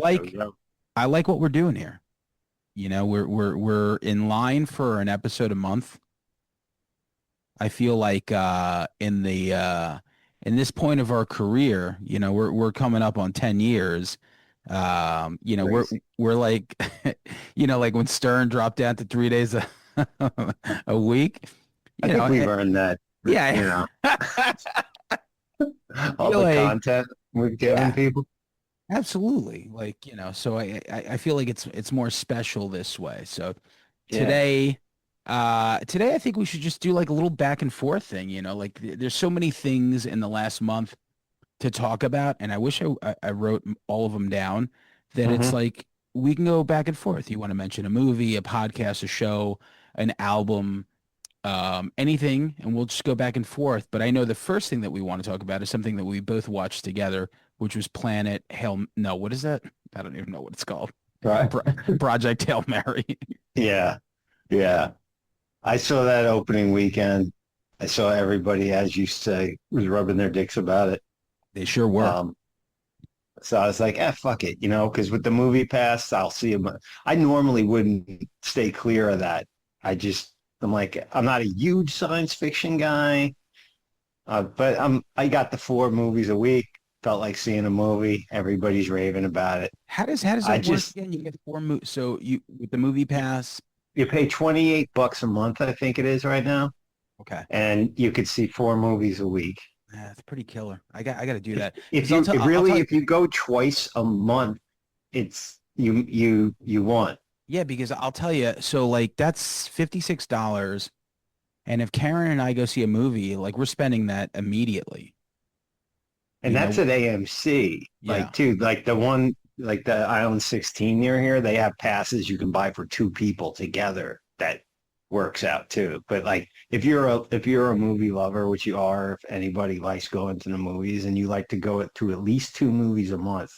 There we like go. I like what we're doing here. You know, we're in line for an episode a month. I feel like in this point of our career, you know, we're coming up on 10 years. You know, we're Crazy. we're like you know, like when Stern dropped down to 3 days a week, I you know, think we've earned that, yeah. you know, I all feel the like content we've given yeah, people. absolutely. Like, you know, so I feel like it's more special this way. So Yeah. today today I think we should just do like a little back and forth thing, you know, like there's so many things in the last month to talk about, and I wish I wrote all of them down, that it's Hmm. like we can go back and forth. You want to mention a movie, a podcast, a show, an album, anything, and we'll just go back and forth. But I know the first thing that we want to talk about is something that we both watched together, which was Planet Hail. No, what is that? I don't even know what it's called. Right. Project Hail Mary. Yeah. Yeah. I saw that opening weekend. I saw everybody, as you say, was rubbing their dicks about it. They sure were. Um, so I was like, fuck it, because with the movie pass, I'll see him. I normally wouldn't stay clear of that. I'm like, I'm not a huge science fiction guy, but I got the 4 movies a week. Felt like seeing a movie. Everybody's raving about it. How does I that work just again? You get four mo so you with the movie pass. You pay $28 a month, I think it is right now, Okay. and you could see 4 movies a week. Yeah, it's pretty killer. I got to do If that if because I'll you tell if I'll really tell you. if you go twice a month, it's you want. Yeah, because I'll tell you. So like that's $56, and if Karen and I go see a movie, like we're spending that immediately. And You that's know? at AMC. Yeah. Like too, like the one like the Island 16 near here, they have passes you can buy for 2 people together. That works out too. But like if you're a movie lover, which you are, if anybody likes going to the movies and you like to go to at least 2 movies a month,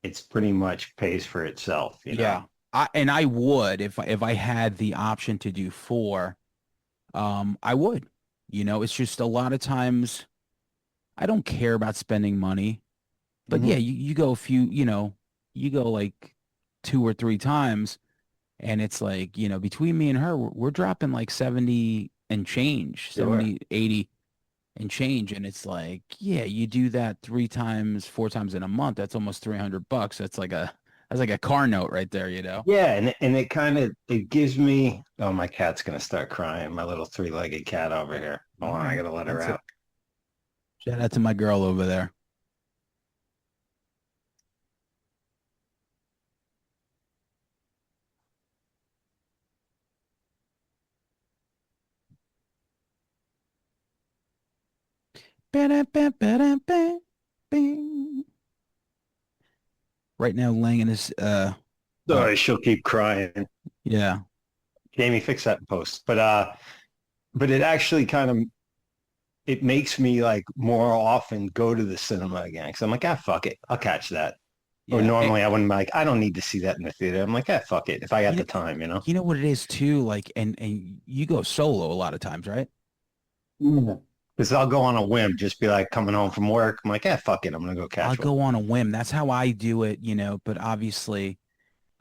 it's pretty much pays for itself. Yeah. I would if I had the option to do four, I would. You know, it's just a lot of times I don't care about spending money. But Hmm. yeah, you go a few, you know, you go like two or three times, and it's like, you know, between me and her, we're dropping like 70 and change, Sure. 70, 80 and change. And it's like, yeah, you do that three times, four times in a month. That's almost $300. That's like a car note right there, you know? Yeah, and it kind of it gives me. Oh, my cat's gonna start crying. My little 3-legged cat over here. All Hold on, I right. gotta let her That's it. out. Shout out to my girl over there. Ba-da-ba-ba-da-ba, bing. Right now, Langan is, oh, Sorry, she'll keep crying. yeah. Jamie, fix that in post. But it actually kind of it makes me like more often go to the cinema again because I'm like, fuck it, I'll catch that. Or Yeah. normally I wouldn't be like, I don't need to see that in the theater. I'm like, fuck it, if I got You know, the time. you know what it is too, like, and you go solo a lot of times, right? Because I'll go on a whim, just be like coming home from work. I'm like, fuck it, I'm gonna go I'll catch one. go on a whim. That's how I do it, you know, but obviously,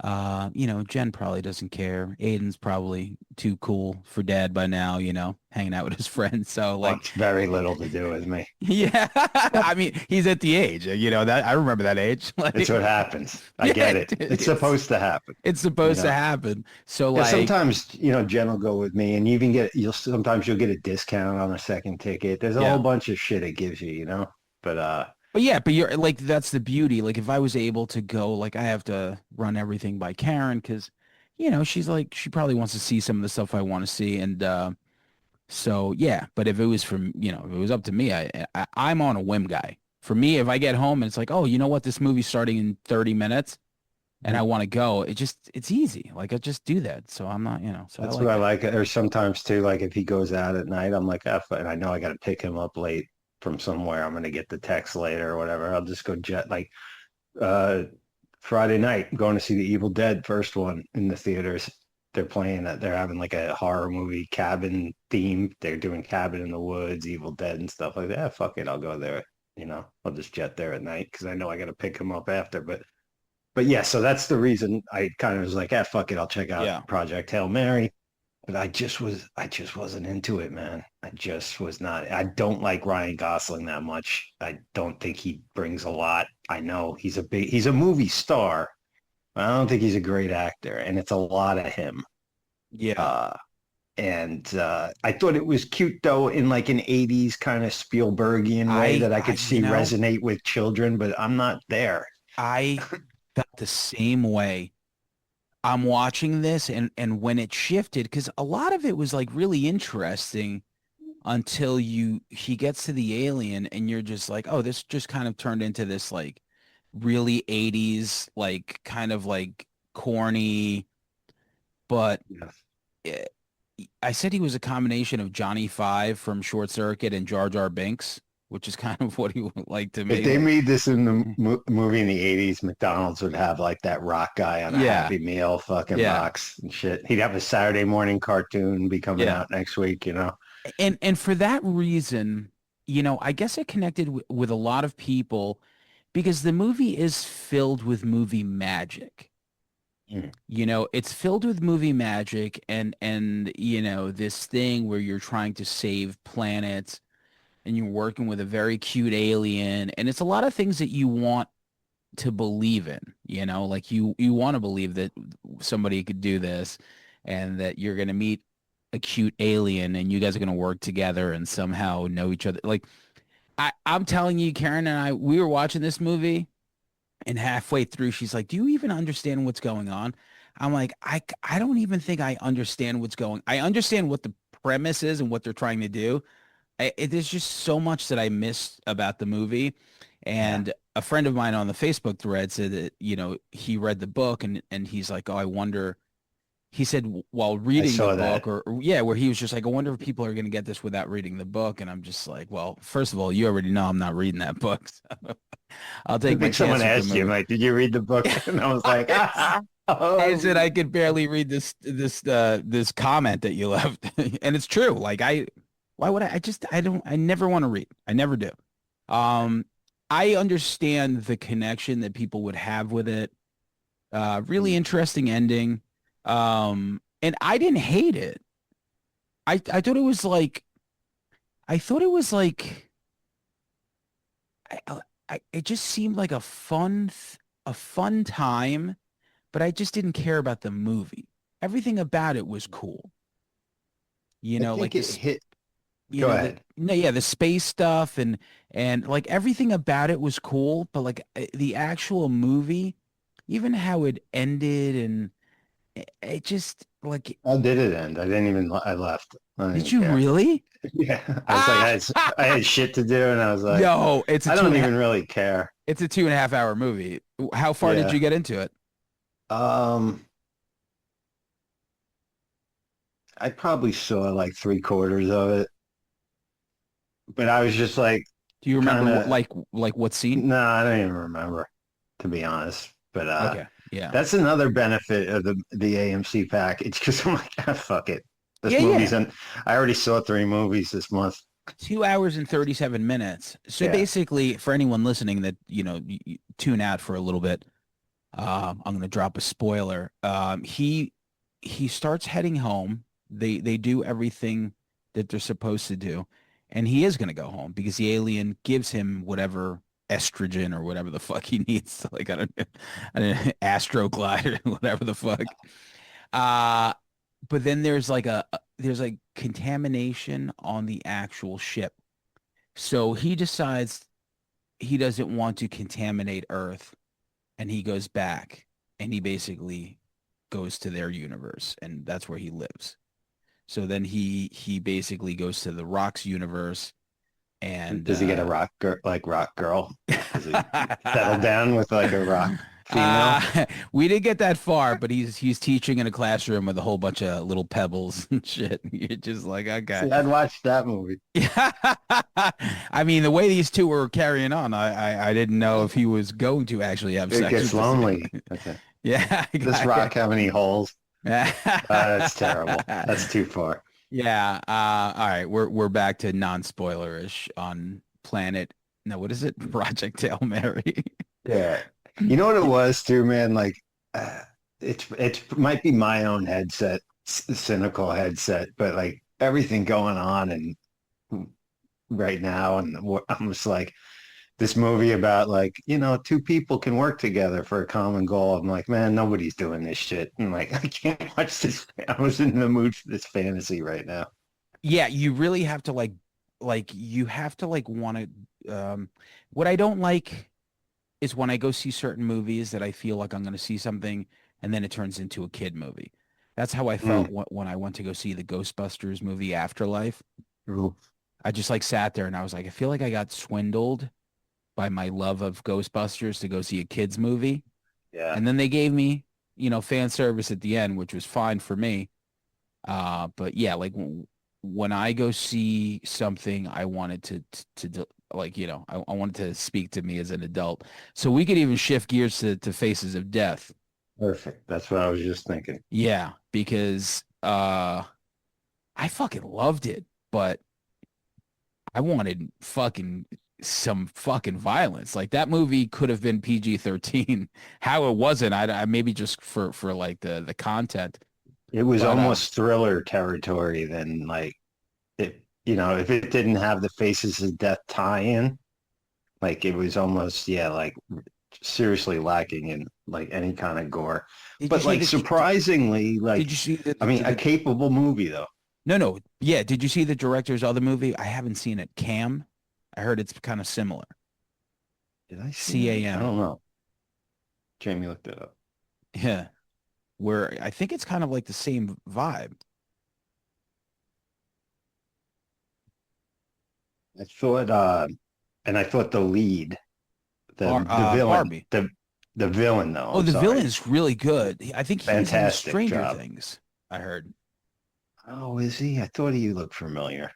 you know, Jen probably doesn't care. Aiden's probably too cool for dad by now, you know, hanging out with his friends. So like, Wants very little to do with me. yeah, I mean, he's at the age, you know, that I remember that age. It's Like, what happens. I yeah, get it. dude, It's supposed to happen, it's you supposed to know. happen. So Yeah, like, sometimes Jen will go with me, and you'll get a discount on a second ticket. There's a whole yeah. bunch of shit it gives. But But yeah, but you're like that's the beauty. Like if I was able to go, like I have to run everything by Karen because, you know, she's like she probably wants to see some of the stuff I want to see, and so yeah. But if it was from, you know, if it was up to me, I'm on a whim guy. For me, if I get home and it's like, oh, you know what, this movie's starting in 30 minutes, and I want to go, it's easy. Like I just do that. So I'm not, you know, so I that's what like I that. like. Or sometimes too, like if he goes out at night, I'm like, and I know I got to pick him up late from somewhere. I'm gonna get the text later or whatever. I'll just go jet like uh Friday night, going to see the Evil Dead first one in the theaters. They're playing that. They're having like a horror movie cabin theme. They're doing Cabin in the Woods, Evil Dead, and stuff like that. Fuck it, I'll go there. I'll just jet there at night because I know I got to pick him up after. But but yeah, so that's the reason I kind of was like, ah, fuck it, I'll check out Yeah. Project Hail Mary. But I just wasn't into it, man. I just was not. I don't like Ryan Gosling that much. I don't think he brings a lot. I know he's a movie star, but I don't think he's a great actor, and it's a lot of him. Yeah. Uh, and I thought it was cute though, in like an '80s kind of Spielbergian way that I I could you see know, resonate with children, but I'm not there. I felt the same way. I'm watching this and when it shifted, because a lot of it was like really interesting until he gets to the alien and you're just like, oh, this just kind of turned into this like really 80s, like kind of like corny, but Yes. eh, I said he was a combination of Johnny Five from Short Circuit and Jar Jar Binks, which is kind of what he would like to If me. they Like, made this in the movie in the '80s, McDonald's would have like that rock guy on a yeah, Happy Meal fucking yeah, box and shit. He'd have a Saturday morning cartoon be coming yeah. out next week, you know? And for that reason, I guess it connected with a lot of people because the movie is filled with movie magic. Mm. It's filled with movie magic and this thing where you're trying to save planets and you're working with a very cute alien and it's a lot of things that you want to believe in, like you want to believe that somebody could do this and that you're going to meet a cute alien and you guys are going to work together and somehow know each other. Like I'm telling you, Karen and we were watching this movie and halfway through, she's like, "Do you even understand what's going on?" I'm like, I don't even think I understand what's going. I understand what the premise is and what they're trying to do. There's just so much that I missed about the movie. Yeah. And a friend of mine on the Facebook thread said that, he read the book and he's like, "Oh, I wonder." He said while I reading the saw book that. or yeah, where he was just like, "I wonder if people are going to get this without reading the book." And I'm just like, "Well, first of all, you already know I'm not reading that book. So I'll I take my think someone chance with the asked you, movie." like, did you read the book? And I was like, I said oh. I could barely read this comment that you left. And it's true. Like why would I never want to read. I never do. Um I understand the connection that people would have with it. Really interesting ending. And I didn't hate it. I thought it was like I thought it was like it just seemed like a fun time, but I just didn't care about the movie. Everything about it was cool. I Like think it this, hit. Go the ahead. no, yeah, the space stuff and like everything about it was cool, but like the actual movie, even how it ended and it just like, How did it end? I didn't even, I left. I don't did even you care. really? Yeah. I was like, Ah, I had shit to do. And I was like, no, it's a I two don't and a half. even really care. It's a 2.5 hour movie. How far did you Yeah. get into it? Um, I probably saw like three-quarters of it, but I was just like, Do you remember kind of, like what scene? no, I don't even remember, to be honest. But Okay, yeah, that's another benefit of the AMC package because I'm like, ah, fuck it. This yeah, movie's yeah. in. I already saw three movies this month. 2 hours and 37 minutes. So Yeah. basically, for anyone listening that, you tune out for a little bit, I'm gonna drop a spoiler. He starts heading home. They do everything that they're supposed to do, and he is gonna go home because the alien gives him whatever estrogen or whatever the fuck he needs. Like I don't know, Astroglide or whatever the fuck. Uh, but then there's like contamination on the actual ship. So he decides he doesn't want to contaminate Earth and he goes back and he basically goes to their universe and that's where he lives. So then he basically goes to the Rock's universe and Does he get a rock girl? Does he settle down with like a rock female? we didn't get that far, but he's teaching in a classroom with a whole bunch of little pebbles and shit. You're just like, okay. See, I'd watch that movie. Yeah. I mean, the way these two were carrying on, I didn't know if he was going to actually have It sex gets with this lonely. alien. Okay. Yeah. Does rock have any holes? That's terrible. That's too far. Yeah. All right. We're back to non-spoilerish on Planet. No, what is it? Project Hail Mary. Yeah. You know what it was too, man? Like, uh, it's might be my own headset, cynical headset, but like everything going on and right now, and I'm just like this movie about like two people can work together for a common goal. I'm like, man, nobody's doing this shit. And like, I can't watch this. I was in the mood for this fantasy right now. Yeah, you really have to you have to like want to what I don't like is when I go see certain movies that I feel like I'm going to see something and then it turns into a kid movie. That's how I felt Mm. when I went to go see the Ghostbusters movie Afterlife. Ooh. I just like sat there and I was like, I feel like I got swindled by my love of Ghostbusters to go see a kids movie. Yeah, And then they gave me, fan service at the end, which was fine for me. But yeah, like when I go see something, I wanted like, I wanted to speak to me as an adult. So we could even shift gears to Faces of Death. perfect. That's what I was just thinking. Yeah, because I fucking loved it, but I wanted fucking some fucking violence. Like that movie could have been PG-13. How it wasn't, I maybe just for like the content. It was But almost thriller territory then like if it didn't have the Faces of Death tie-in, like it was almost, yeah, like seriously lacking in like any kind of gore. did you But see like the surprisingly, like did you see I mean, a capable movie though. no, no. Yeah. Did you see the director's other movie? I haven't seen it. Cam. I heard it's kind of similar. Did I see that? I CAM. don't know. Jamie looked it up. Yeah. Where I think it's kind of like the same vibe. I thought and I thought the lead, the villain, Barbie. the villain though, Oh, I'm the sorry. villain's really good. I think he's in Fantastic Stranger job. Things. I heard. Oh, is he? I thought he looked familiar.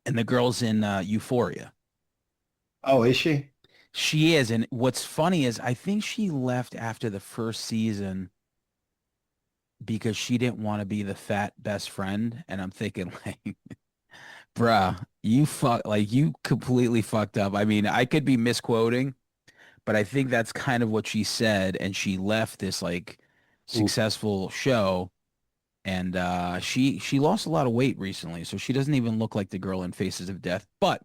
And the girl's in Euphoria. Oh, is she? She is. And what's funny is I think she left after the first season because she didn't want to be the fat best friend. And I'm thinking like, bruh, you completely fucked up. I mean, I could be misquoting, but I think that's kind of what she said. And she left this like Oof. successful show and she lost a lot of weight recently, so she doesn't even look like the girl in Faces of Death. But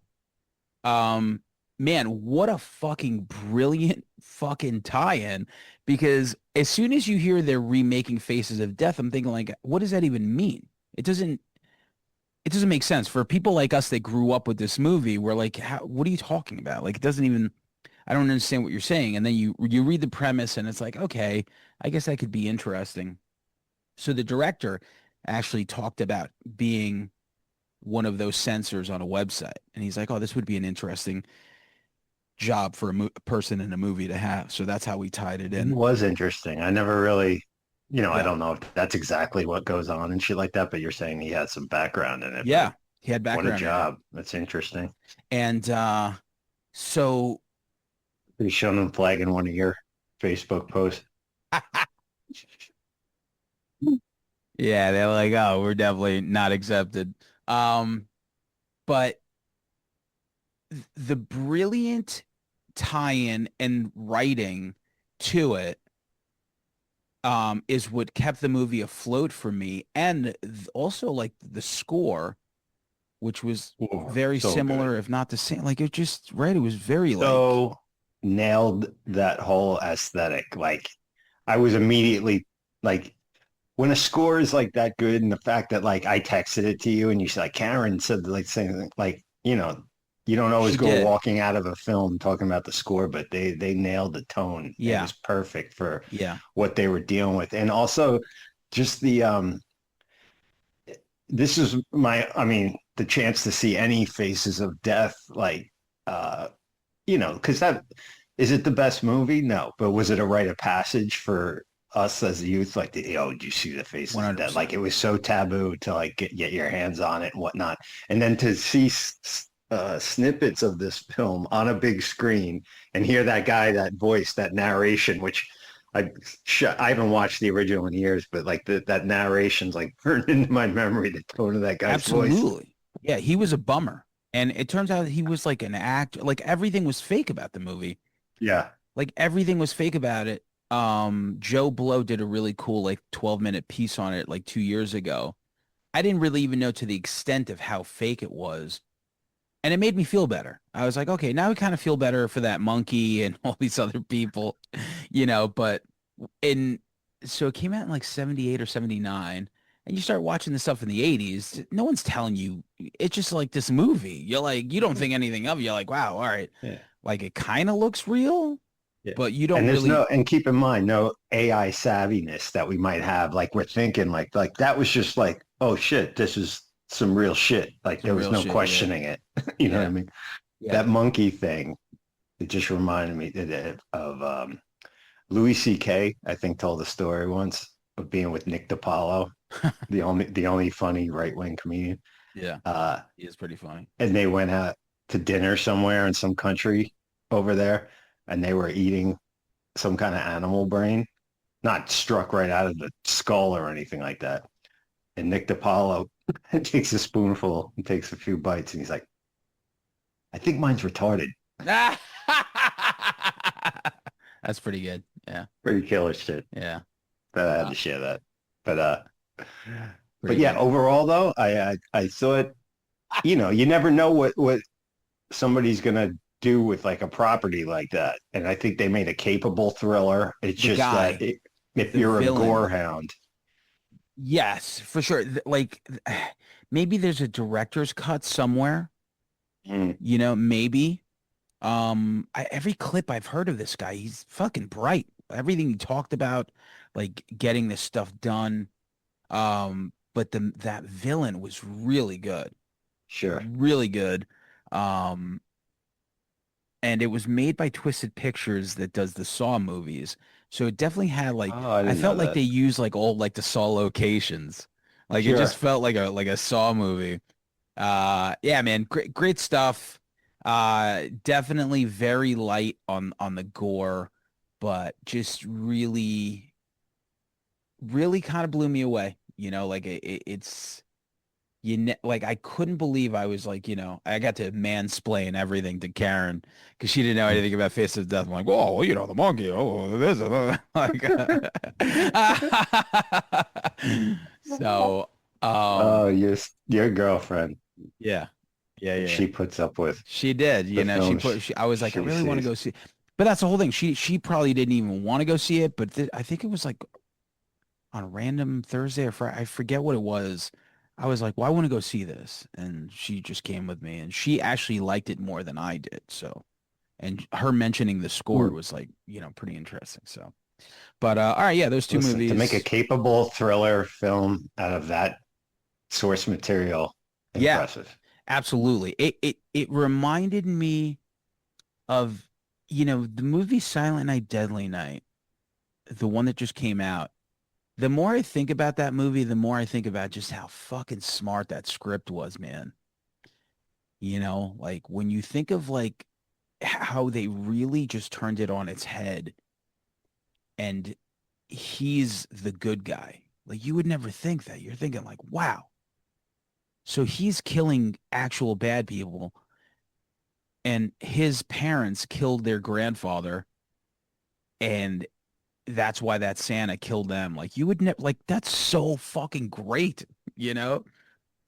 um man, what a fucking brilliant fucking tie-in because as soon as you hear they're remaking Faces of Death, I'm thinking like, what does that even mean? It doesn't make sense for people like us that grew up with this movie. We're like, what are you talking about? Like, it doesn't even. I don't understand what you're saying. And then you read the premise, and it's like, okay, I guess that could be interesting. So the director actually talked about being one of those censors on a website, and he's like, oh, this would be an interesting job for a person in a movie to have. So that's how we tied it It in. was interesting. I never really, I Yeah, don't know if that's exactly what goes on and shit like that, but you're saying he had some background in it, but yeah, he had what a background in it, job. That's interesting. and so Pretty shown him flagging one of your Facebook posts. yeah, they're like, oh, we're definitely not accepted. Um, but the brilliant tie-in and writing to it is what kept the movie afloat for me, and also like the score, which was Ooh, very so good. similar, if not the same. Like it just right, it was very like So nailed that whole aesthetic. Like I was immediately like when a score is like that good and the fact that like I texted it to you and you said like Karen said like saying like, you don't always she go did. walking out of a film talking about the score, but they nailed the tone. It Yeah, was perfect for yeah. what they were dealing with. And also just this is I mean, the chance to see any Faces of Death, like because that is it the best movie? No, but was it a rite of passage for us as youth? Like, did you see the Faces of Death? 100%. Like, it was so taboo to like get your hands on it and whatnot, and then to see snippets of this film on a big screen and hear that guy, that voice, that narration, which I haven't watched the original in years, but like that narration's like burned into my memory. The tone of that guy's voice. Absolutely. Yeah, he was a bummer. And it turns out he was like an actor. Like everything was fake about the movie. Yeah. like everything was fake about it. Joe Blow did a really cool like 12-minute piece on it like 2 years ago. I didn't really even know to the extent of how fake it was. And it made me feel better. I was like, okay, now we kind of feel better for that monkey and all these other people, but in so it came out in like 78 or 79, and you start watching the stuff in the 80s, no one's telling you it's just like this movie. You're like, you don't think anything of it. You're like, wow, all right. Yeah. Like it kind of looks real, Yeah. but you And don't there's really and keep in mind, no AI savviness that we might have. Like we're thinking like that was just like, oh shit, this is some real shit. Like there some was real no shit. Yeah. questioning it. You know what I Yeah. mean? Yeah. That monkey thing, it just reminded me of Louis C.K. I think told a story once of being with Nick DiPaolo, the only funny right wing comedian. Yeah. Uh, He is pretty funny. and they went out to dinner somewhere in some country over there, and they were eating some kind of animal brain, not struck right out of the skull or anything like that. And Nick DiPaolo takes a spoonful and takes a few bites, and he's like, "I think mine's retarded." That's pretty good. Yeah. Pretty killer shit. Yeah. But I had Uh, to share that. But but Pretty yeah, good. overall though, I thought, you never know what somebody's gonna do with like a property like that. And I think they made a capable thriller. It's The just that guy, if the you're a villain. gore hound, Yes, for sure. Like maybe there's a director's cut somewhere, mm, maybe. Every clip I've heard of this guy, he's fucking bright. Everything he talked about, like getting this stuff done. But that villain was really good. sure. Really good. Um, and it was made by Twisted Pictures that does the Saw movies. So it definitely had like Oh, I I didn't know felt like that. they used like all like the Saw locations. Like it just Sure. felt like a Saw movie. Yeah, man, great stuff. Definitely very light on the gore, but just really kind of blew me away. Like it's like I couldn't believe I was like, I got to mansplain everything to Karen because she didn't know Mm. anything about Face of Death. I'm like, oh, well, the monkey, oh, this, like, so, Oh, um, your girlfriend, yeah, yeah, yeah, she puts up with she did. the films I was like, I she really want to sees. go see, but that's the whole thing. She probably didn't even want to go see it, but I think it was like on a random Thursday or Friday. I forget what it was. I was like, well, I want to go see this. And she just came with me and she actually liked it more than I did. So, and her mentioning the score Mm. was like, pretty interesting. So, but all right, yeah, those two Listen, to make a movies. capable thriller film out of that source material, Yeah, impressive. absolutely. It reminded me of, the movie Silent Night, Deadly Night, the one that just came out. The more I think about that movie, the more I think about just how fucking smart that script was, man. Like when you think of like how they really just turned it on its head and he's the good guy. Like you would never think that. You're thinking like, wow. So he's killing actual bad people and his parents killed their grandfather and that's why that Santa killed them. Like you would never like that's so fucking great, you know?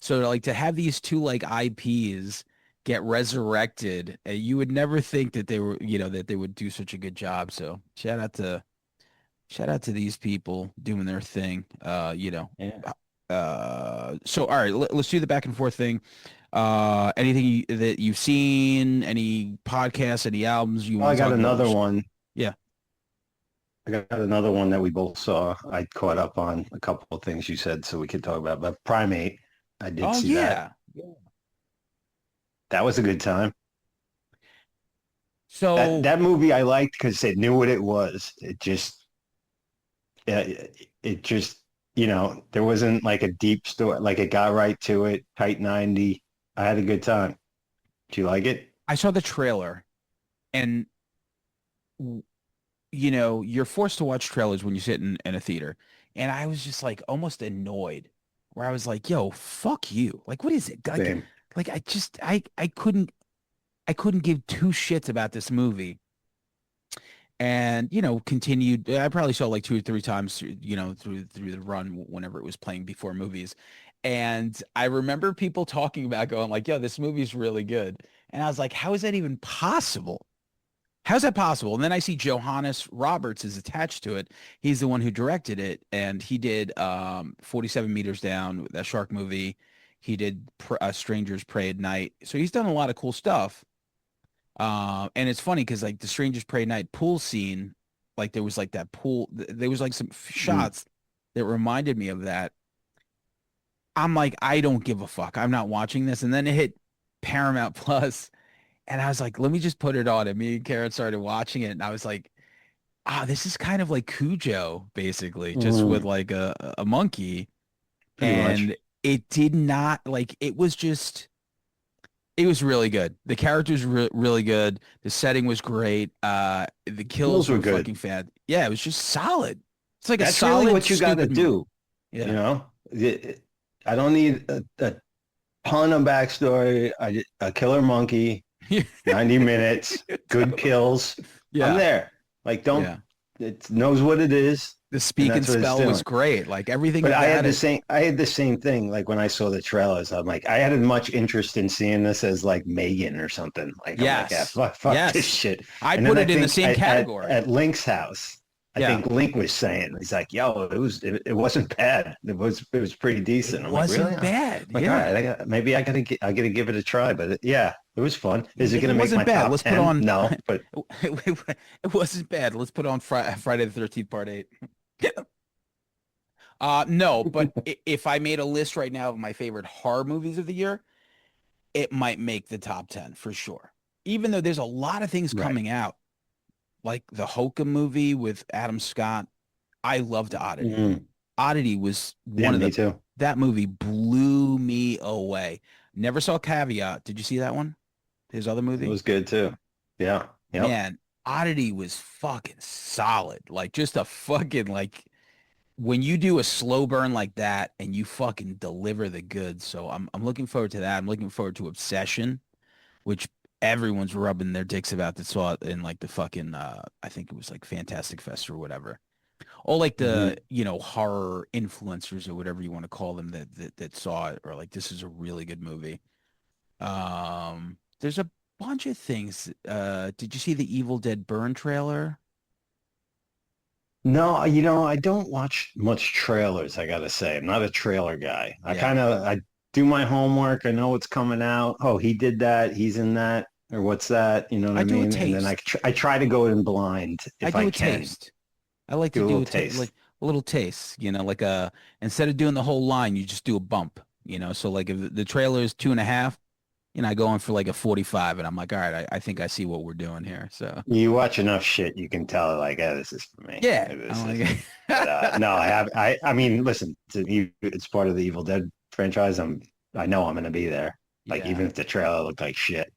So like to have these two like IPs get resurrected, you would never think that they were, that they would do such a good job. So shout out to these people doing their thing. Yeah. So all right, let's do the back and forth thing. Anything that you've seen, any podcasts, any albums you Oh, I want to got talk about? another one. Yeah. I got another one that we both saw. I caught up on a couple of things you said, so we could talk about. But Primate, I did Oh see that. yeah. Yeah. That was a good time. That So that movie I liked because it knew what it was. It just, there wasn't like a deep story. Like it got right to it. Tight 90. I had a good time. Do you like it? I saw the trailer and you're forced to watch trailers when you sit in a theater. And I was just like almost annoyed where I was like, yo, fuck you. Like, what is it? Same. Like I couldn't give two shits about this movie. and you know continued. I probably saw it like two or three times you know through the run whenever it was playing before movies. And I remember people talking about going like, yo, this movie's really good. And I was like, how is that even possible? How's that possible? And then I see Johannes Roberts is attached to it. He's the one who directed it, and he did 47 Meters Down, that shark movie. He did Strangers Pray at Night. So he's done a lot of cool stuff. And it's funny because like the Strangers Pray at Night pool scene, like there was like that pool, there was like some Mm. shots that reminded me of that. I'm like, I don't give a fuck. I'm not watching this. And then it hit Paramount Plus, and I was like, let me just put it on. And me and Karen started watching it, and I was like, ah, this is kind of like Cujo, basically, just with Mm. like a monkey. Pretty much. And it did not like it was just it was really good. The characters were really good. The setting was great. The kills Those were were good. fucking fad. Yeah, it was just solid. It's like a That's really solid, what you got to stupid movie. do. You Yeah. know, I don't need a ton of backstory. A killer monkey, 90 minutes, good kills. I'm Yeah. there. Like, don't, Yeah. it knows what it is, The and speak and that's what it's spell was doing. great. Like everything But about it. I had the same thing. Like when I saw the trailers, I'm like, I had as much interest in seeing this as like Megan or something. Like I'm like, yeah, Yes. fuck this Yes. shit. I And then put I it in the think same category. at Link's house, I Yeah. think Link was saying, he's like, yo, it wasn't bad. It was pretty It decent. I'm like, really? wasn't I'm bad. like, all right, Yeah. maybe I gotta give it a try. But yeah, it was fun. Is it If gonna it make my wasn't bad, top let's put 10? on No, but it wasn't bad. Let's put on Friday the 13th part 8. No, but if I made a list right now of my favorite horror movies of the year, it might make the top 10 for sure. Even though there's a lot of things right. coming out, like the Hoka movie with Adam Scott. I loved Oddity. Mm, Oddity was yeah, one of me the too. that movie blew me away. Never saw Caveat. Did you see that one? His other It movie? was good too. Yeah. Yep. Man, Oddity was fucking solid. Like just a fucking like when you do a slow burn like that and you fucking deliver the goods. So I'm looking forward to that. I'm looking forward to Obsession, which everyone's rubbing their dicks about that saw it in like the fucking I think it was like Fantastic Fest or whatever. All like the, Mhm. you know, horror influencers or whatever you want to call them that saw it or like this is a really good movie. There's a bunch of things. Did you see the Evil Dead Burn trailer? No, I don't watch much trailers, I gotta say. I'm not a trailer guy. Yeah. I do my homework. I know what's coming out. Oh, he did that. He's in that. Or what's that? You know what I I do a mean? And then taste. I try to go in blind I if do I a can. taste. I like to Do a do little a ta like taste. a little taste, you know, like a instead of doing the whole line, you just do a bump, you know. So like if the trailer is 2.5, you know, I go in for like a 45 and I'm like, all right, I think I see what we're doing here. So You watch enough shit, you can tell like, oh, this is for me. yeah, This I'm is like, but no, I mean, listen, it's part of the Evil Dead franchise. I know I'm gonna be there. Like yeah, even if the trailer looked like shit.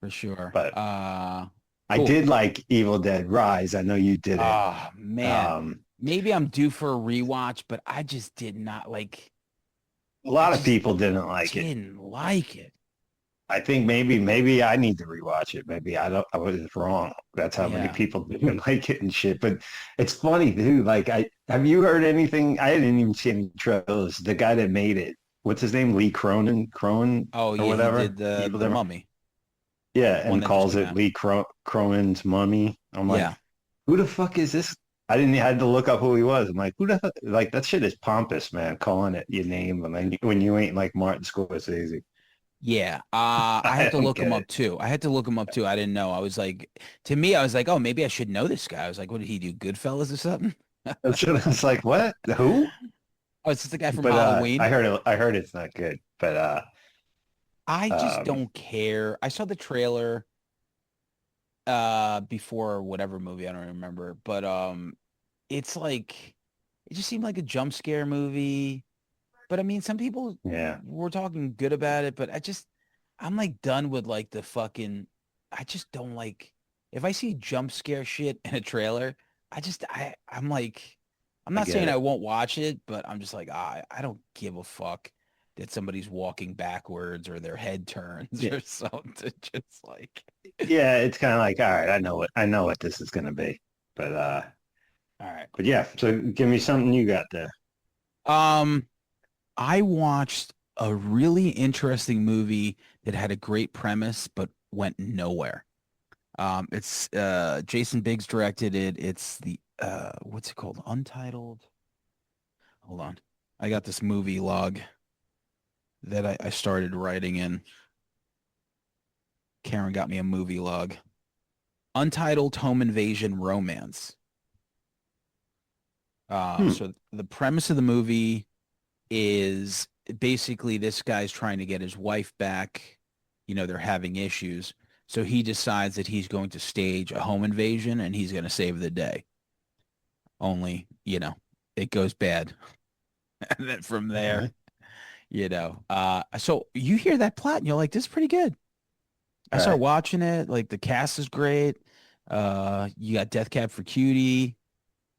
for sure. But I Cool. did like Evil Dead Rise. I know you didn't. Oh man, Um, maybe I'm due for a rewatch, but I just did not like. a I lot of just people didn't like it. didn't like it. I think maybe I need to rewatch it. Maybe I was wrong. That's how many Yeah, people didn't like it and shit. But it's funny, dude. Like I have you heard anything? I didn't even see any trailers. The guy that made it, what's his name? Lee Cronin oh or yeah, he whatever. did the Evil the Dead. Mummy, Yeah, one and that just calls came it out. Cronin's mummy. I'm like, Yeah. who the fuck is this? I had to look up who he was. I'm like, who the like that shit is pompous, man. Calling it your name and then when you ain't like Martin Scorsese. Yeah, I had I to don't look him get up it. too. I had to look him up too. I didn't know. I was like, to me, I was like, oh, maybe I should know this guy. I was like, what did he do? Goodfellas or something? I was like, what? Who? Oh, it's just the guy from But Halloween. I heard it's not good. But I just um don't care. I saw the trailer before whatever movie, I don't remember, but it's like it just seemed like a jump scare movie. But I mean, some people yeah, were talking good about it, but I'm like done with like the fucking, I just don't like, if I see jump scare shit in a trailer, I'm like, I'm I not get saying I it. won't watch it, but I'm just like, I don't give a fuck that somebody's walking backwards or their head turns Yeah. or something. Just like, Yeah, it's kind of like, all right, I know what this is gonna be. But All right. but yeah. So give me something you got there. Um, I watched a really interesting movie that had a great premise but went nowhere. It's Jason Biggs directed it. It's the what's it called? Untitled. Hold on. I got this movie log that I started writing in. Karen got me a movie log. Untitled Home Invasion Romance. Hmm. So the premise of the movie is basically this guy's trying to get his wife back. You know, they're having issues. So he decides that he's going to stage a home invasion and he's going to save the day. Only, it goes bad. And then from there, Okay. so you hear that plot and you're like, this is pretty good. I start Right. watching it. Like the cast is great. You got Death Cab for Cutie.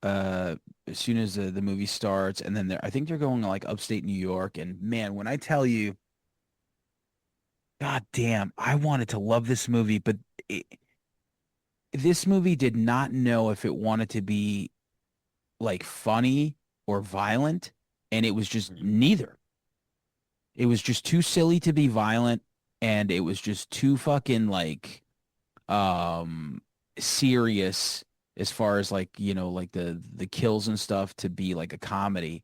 Uh, as soon as the movie starts, and then I think they're going like upstate New York. And man, when I tell you, God damn, I wanted to love this movie, but it, this movie did not know if it wanted to be like funny or violent, and it was just neither. It was just too silly to be violent, and it was just too fucking like um serious as far as like like the kills and stuff to be like a comedy.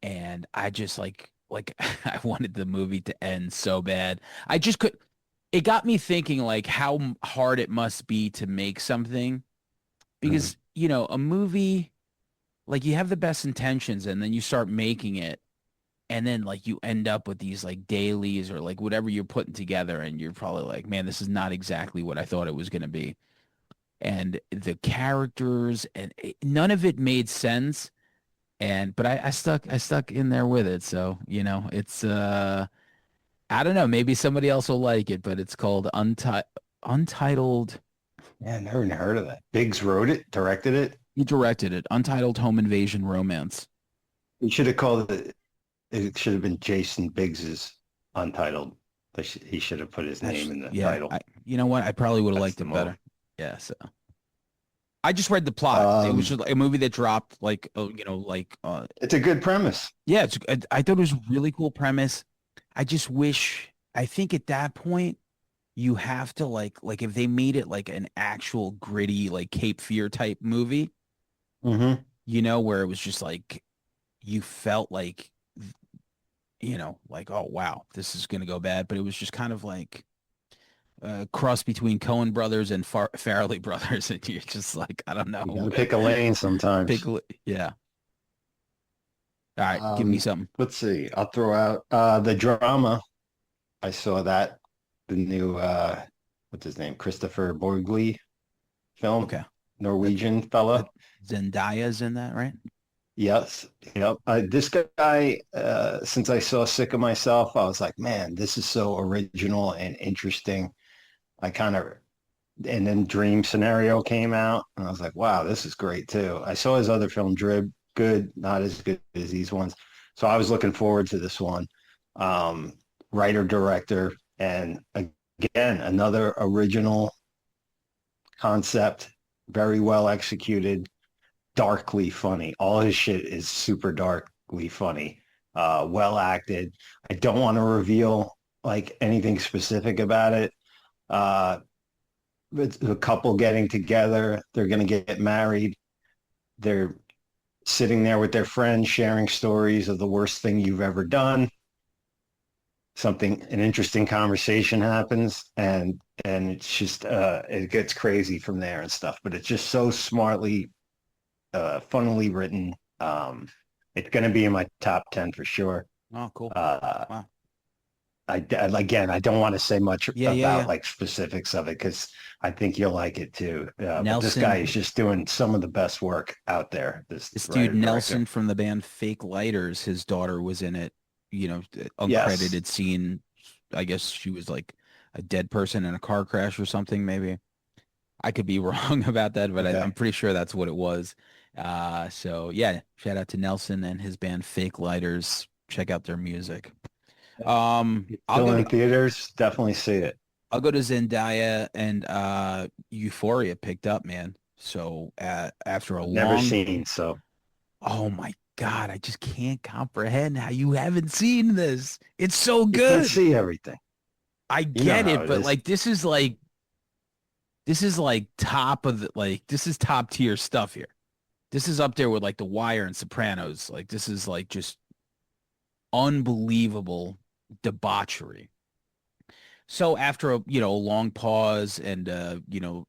And I just like I wanted the movie to end so bad. I just could. It got me thinking like how hard it must be to make something, Mhm. because a movie, like, you have the best intentions and then you start making it, and then like you end up with these like dailies or like whatever you're putting together, and you're probably like, man, this is not exactly what I thought it was going to be. And the characters and none of it made sense. And but I stuck in there with it. So, it's I don't know, maybe somebody else will like it, but it's called Untitled. Yeah, I never even heard of that. Biggs wrote it, directed it. He directed it. Untitled Home Invasion Romance. He should have called it. It should have been Jason Biggs's Untitled. He should have put his That's name in the yeah, title. you know what? I probably would have That's liked the it move. better. Yeah, so I just read the plot. It was Um, just like a movie that dropped like like it's a good premise. yeah, I thought it was a really cool premise. I just wish, I think at that point you have to like if they made it like an actual gritty like Cape Fear type movie, Hmm. where it was just like you felt like like, oh wow, this is gonna go bad, but it was just kind of like a cross between Coen brothers and Farrelly brothers, and you're just like, I don't You know. got to pick a lane sometimes. Yeah. All right, give me Um, something. let's see. I'll throw out the drama. I saw that the new what's his name? Christopher Borgli film, Okay. That, Norwegian fella. that Zendaya's in that, right? Yes. Yep. This guy, since I saw Sick of Myself, I was like, man, this is so original and interesting. I kind of, and then Dream Scenario came out, and I was like, wow, this is great too. I saw his other film, Drib, good, not as good as these ones. So I was looking forward to this one. Um, Writer, director, and again, another original concept, very well executed, darkly funny. All his shit is super darkly funny, well acted. I don't want to reveal like anything specific about it. Uh, it's a couple getting together. They're going to get married. They're sitting there with their friends, sharing stories of the worst thing you've ever done. An interesting conversation happens, and it's just it gets crazy from there and stuff. But it's just so smartly, funnily written. It's going to be in my top 10 for sure. Oh, cool. Uh, Wow. again, I don't want to say much Yeah, yeah, about yeah. like specifics of it because I think you'll like it too. But this guy is Nelson, just doing some of the best work out there. This this dude writer director. Nelson from the band Fake Lighters, his daughter was in it, Yes. uncredited scene. I guess she was like a dead person in a car crash or something, maybe. I could be wrong about that, but I'm Okay. pretty sure that's what it was. So yeah, shout out to Nelson and his band Fake Lighters. Check out their music. I'll Still go in to theaters. Definitely see it. I'll go to Zendaya and Euphoria picked up, man. So after a I've never long, seen, so oh my God, I just can't comprehend how you haven't seen this. It's so you can't good. see everything. I You know get how it, it but is. like this is like top of the like this is top tier stuff here. This is up there with like The Wire and Sopranos. Like this is like just unbelievable debauchery. So after a long pause and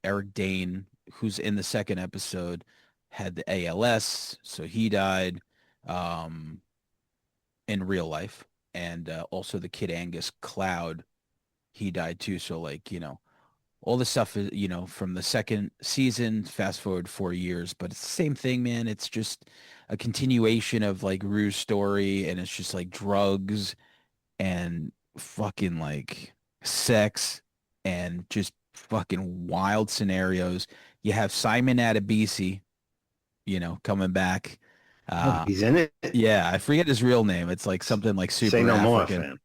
Eric Dane, who's in the second episode, had the ALS, so he died um in real life. And also the kid Angus Cloud, he died too. So like, all the stuff is, from the second season, fast forward 4 years, but it's the same thing, man. It's just a continuation of like Rue's story, and it's just like drugs and fucking like sex and just fucking wild scenarios. You have Simon Adebisi, coming back. Oh, Uh, he's in it. yeah, I forget his real name. It's like something like Say super no more, African. fam.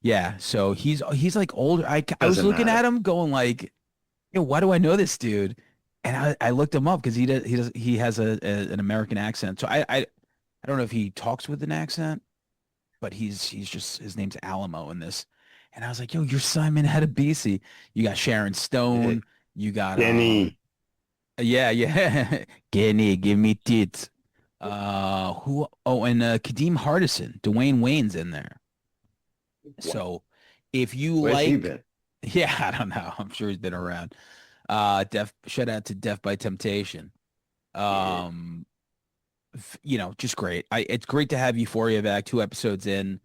Yeah, so he's like older. I was Doesn't looking matter. at him going like, why do I know this dude? And I looked him up because he has an American accent. So I don't know if he talks with an accent, but he's just his name's Alamo in this. And I was like, yo, you're Simon Adebisi. You got Sharon Eh, Stone. You got Denny. yeah, yeah. Give me tits. Who and Kadeem Hardison, Dwayne Wayne's in there. What? So if you Where's he like been? yeah, I don't know. I'm sure he's been around. Shout out to Death by Temptation. Yeah, Um just great. It's great to have Euphoria back, 2 episodes in.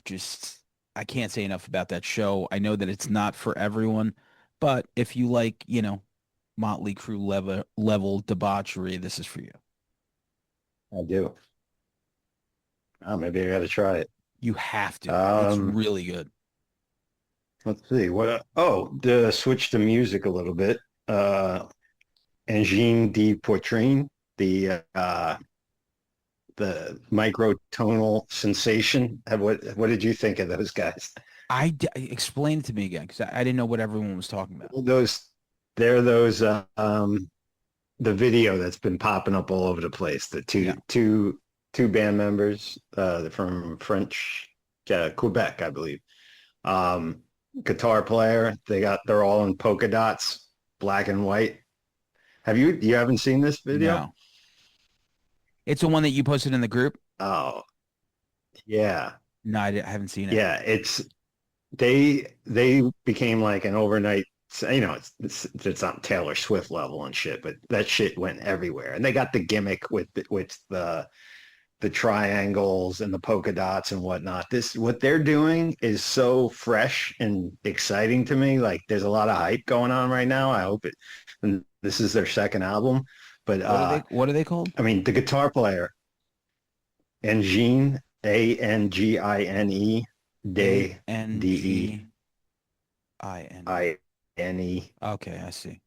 Just I can't say enough about that show. I know that it's not for everyone, but if you like, Motley Crue level debauchery, this is for you. I do. Oh, maybe I got to try it. You have to. It's Um, really good. let's see. What? Oh, to switch to music a little bit. Engine de Poitrine, the microtonal sensation. What did you think of those guys? Explain it to me again because I didn't know what everyone was talking about. Those they're those the video that's been popping up all over the place. The Yeah. two band members they're from French Quebec, I believe. Um, guitar player. They're all in polka dots, black and white. You haven't seen this video? No. It's the one that you posted in the group? Oh, yeah. No, I haven't seen it. Yeah, they became like an overnight, it's not Taylor Swift level and shit, but that shit went everywhere. And they got the gimmick with the triangles and the polka dots and whatnot. What they're doing is so fresh and exciting to me. Like there's a lot of hype going on right now. I hope it and this is their second album. But What are they called? I mean the guitar player, Engine, Angine, A Day, N DE. G I N E. INE. Okay, I see.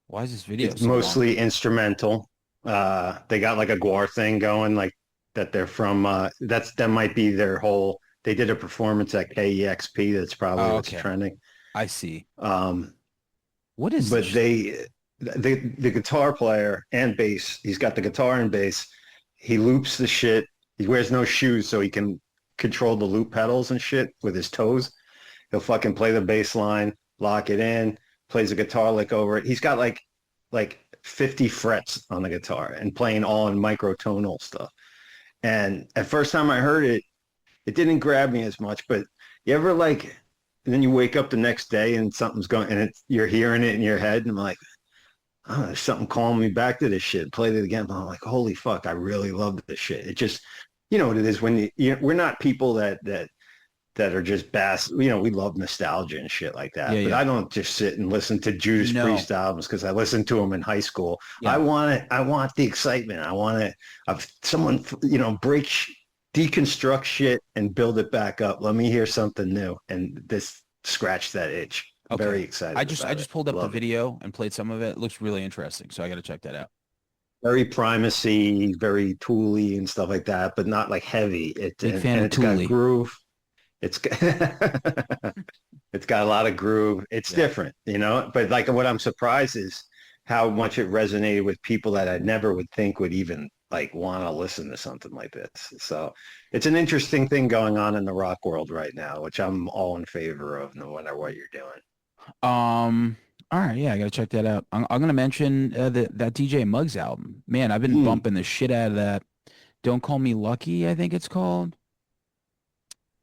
Why is this video It's so long? mostly instrumental. They got like a guar thing going, like that they're from. That might be their whole. They did a performance at KEXP. That's probably Oh, what's okay. trending. I see. Um, What is but this? the guitar player and bass. He's got the guitar and bass. He loops the shit. He wears no shoes, so he can control the loop pedals and shit with his toes. He'll fucking play the bass line, lock it in, plays a guitar lick over it. He's got like 50 frets on the guitar and playing all in microtonal stuff. And at first time I heard it, it didn't grab me as much, but you ever like and then you wake up the next day and something's going and you're hearing it in your head and I'm like, oh, there's something calling me back to this shit. Played it again. But I'm like, holy fuck, I really love this shit. It just, you know what it is when we're not people that are just we love nostalgia and shit like Yeah, that. But yeah. I don't just sit and listen to Judas No. Priest albums because I listened to them in high school. I Yeah. want it. I want the excitement. I want it. Of someone, deconstruct shit and build it back up. Let me hear something new. And this scratched that itch. Very Okay. I excited just I about it. just pulled up the Love it. video and played some of it. It looks really interesting, so I got to check that out. Very primacy, very tooly and stuff like that, but not like heavy. Big fan And of it's got Thule. groove. It's It's got a lot of groove. It's Yeah. different, you know. But like what I'm surprised is how much it resonated with people that I never would think would even like want to listen to something like this. So it's an interesting thing going on in the rock world right now, which I'm all in favor of, no matter what you're doing. Um, all right, yeah, I gotta check that out. I'm gonna mention that DJ Muggs album. Man, I've been Mm, bumping the shit out of that. Don't Call Me Lucky, I think it's called.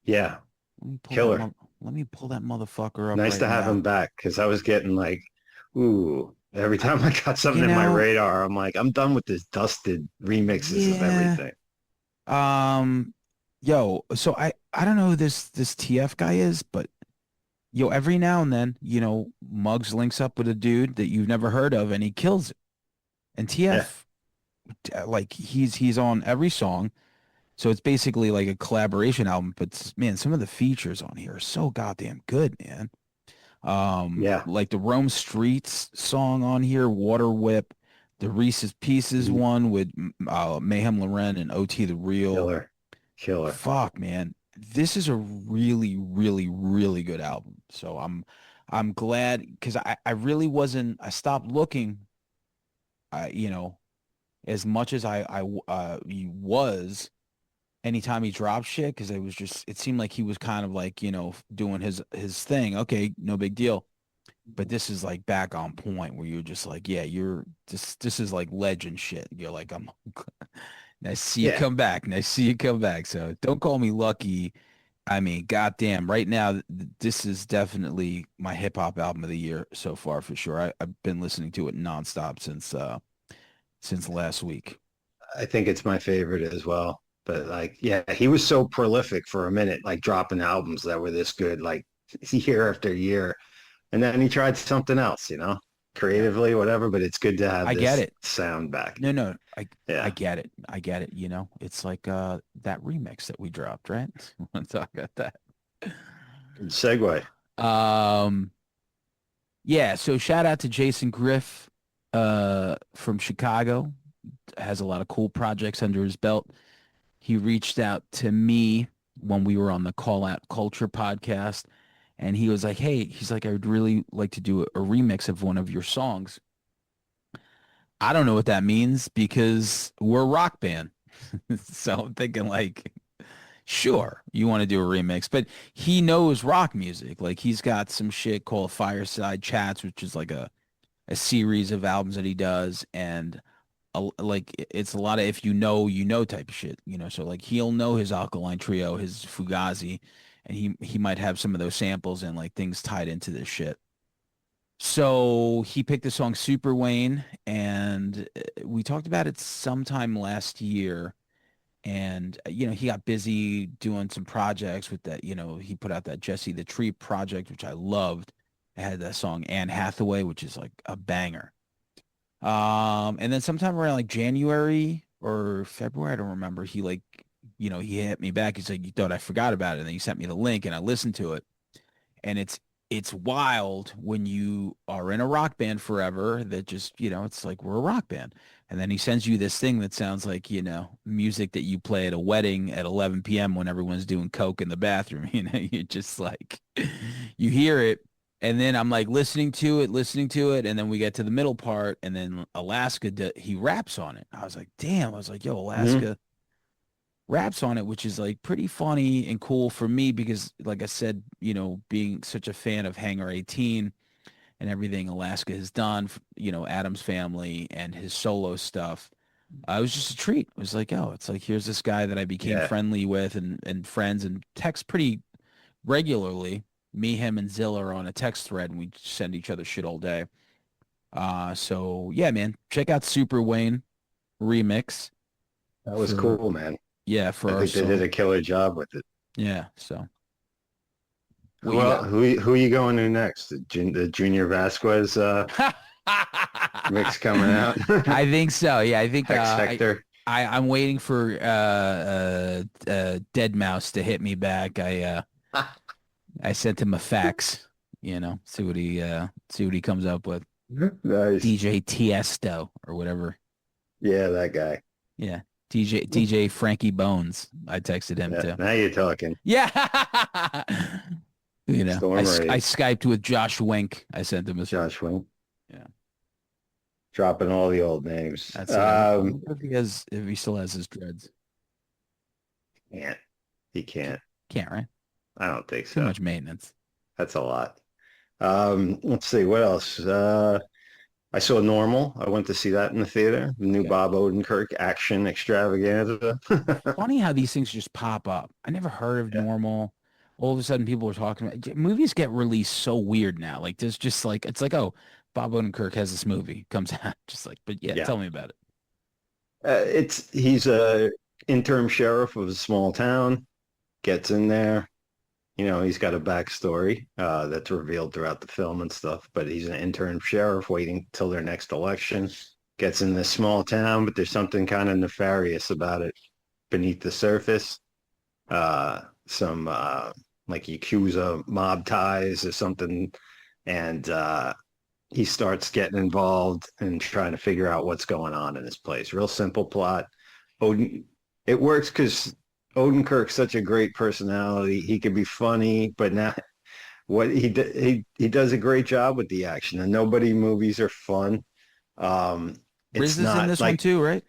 yeah, Let me pull that killer. mo Let me pull that motherfucker up Nice right to have now. him back because I was getting like, ooh, every I, time I got something you in my know, radar, I'm like, I'm done with this dusted remixes of yeah. everything. Um, yo, so I don't know who this TF guy is, but yo, every now and then, Muggs links up with a dude that you've never heard of, and he kills it. And Yeah, TF, like he's on every song. So it's basically like a collaboration album, but man, some of the features on here are so goddamn good, man. yeah. Like the Rome Streets song on here, Water Whip, the Reese's Pieces Mhm. one with Mayhem Loren and OT the Real. Killer, killer. Fuck, man. This is a really, really, really good album. So I'm glad because I really wasn't I stopped looking as much as was anytime he dropped shit because it seemed like he was kind of like doing his thing. Okay, no big deal. But this is like back on point where you're just like, yeah, you're this is like legend shit. You're like, I'm nice to see you Yeah, come back. Nice to see you come back. So don't call me lucky. I mean, goddamn, right now this is definitely my hip hop album of the year so far for sure. I've been listening to it nonstop since last week. I think it's my favorite as well. But like, yeah, he was so prolific for a minute, like dropping albums that were this good, like year after year. And then he tried something else, you know, Yeah, creatively, whatever. But it's good to have I get this it. sound back. No, no, I Yeah. get it. I get it. It's like that remix that we dropped, right? Want to talk about that? Good segue. Um, yeah. So shout out to Jason Griff, from Chicago. Has a lot of cool projects under his belt. He reached out to me when we were on the Call Out Culture podcast, and he was like, "Hey, he's like, I would really like to do a remix of one of your songs." I don't know what that means because we're a rock band. So I'm thinking like, sure, you want to do a remix, but he knows rock music. Like he's got some shit called Fireside Chats, which is like a series of albums that he does, and like it's a lot of if you know, you know type of shit, So like he'll know his Alkaline Trio, his Fugazi, and he might have some of those samples and like things tied into this shit. So he picked the song Super Wayne, and we talked about it sometime last year. And he got busy doing some projects with that. He put out that Jesse the Tree project, which I loved. It had that song Anne Hathaway, which is like a banger. And then sometime around like January or February, I don't remember. He like, he hit me back. He's like, you thought I forgot about it, and then he sent me the link, and I listened to it, and it's wild when you are in a rock band forever that just, it's like we're a rock band. And then he sends you this thing that sounds like, music that you play at a wedding at 11 p.m. when everyone's doing coke in the bathroom. You're just like, you hear it. And then I'm like listening to it. And then we get to the middle part. And then he raps on it. I was like, damn. I was like, yo, Mhm. Alaska raps on it, which is like pretty funny and cool for me because, like I said, being such a fan of Hangar 18 and everything Alaska has done, Adam's Family and his solo stuff. It was just a treat. It was like, oh, it's like here's this guy that I became Yeah. friendly with and friends and text pretty regularly. Me, him, and Zilla are on a text thread and we send each other shit all day. So yeah, man, check out Super Wayne remix That was for cool, man. yeah for I our think they did song. a killer job with it. Yeah, so what Who you el got? who are you going to next? The Junior Vasquez mix coming out. I think so. Yeah, I think Hex Hector. I'm waiting for Dead Mouse to hit me back. I sent him a fax, see what he comes up with. Nice. DJ Tiesto or whatever. Yeah, that guy. Yeah. DJ Frankie Bones. I texted him Yeah, too. now you're talking. Yeah. You know, Storm I Ray, Skyped with Josh Wink. I sent him a Josh Wink, yeah. dropping all the old names. That's it. I wonder if if he still has his dreads. Can't. He can't. Can't, right? I don't think Too so. much maintenance. That's a lot. Let's see what else. I saw Normal. I went to see that in the theater. The new Yeah. Bob Odenkirk action extravaganza. Funny how these things just pop up. I never heard of Yeah. Normal. All of a sudden, people are talking about movies get released so weird now. Like there's just like it's like, oh, Bob Odenkirk has this movie comes out. Just like, but yeah, Yeah. tell me about it. He's a interim sheriff of a small town. Gets in there. He's got a backstory that's revealed throughout the film and stuff, but he's an interim sheriff waiting till their next election. Gets in this small town, but there's something kind of nefarious about it beneath the surface. Some like Yakuza mob ties or something. And he starts getting involved and trying to figure out what's going on in this place. Real simple plot. Odin, it works because Odenkirk's such a great personality. He can be funny, but not what he does a great job with the action. And nobody movies are fun. It's Riz is in not this one like too, right?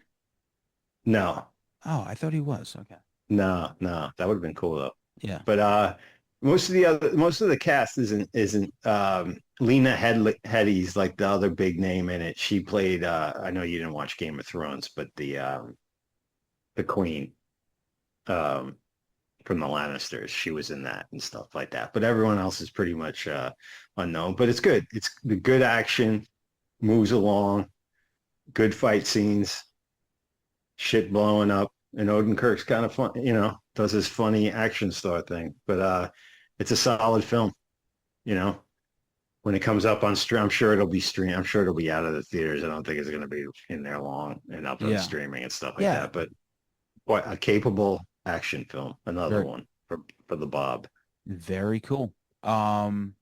no, Oh, I thought he was. Okay. no. That would have been cool though. Yeah. But most of the cast isn't Lena Headey's like the other big name in it. She played I know you didn't watch Game of Thrones, but the queen um from the Lannisters, she was in that and stuff like that. But everyone else is pretty much unknown. But it's good. It's the good action, moves along, good fight scenes, shit blowing up. And Odenkirk's kind of fun, does his funny action star thing. But it's a solid film, you know. When it comes up on stream, I'm sure it'll be stream. I'm sure it'll be out of the theaters. I don't think it's going to be in there long and up on Yeah. streaming and stuff like Yeah. that. But what a capable action film. Another Very, one for the Bob. very cool. What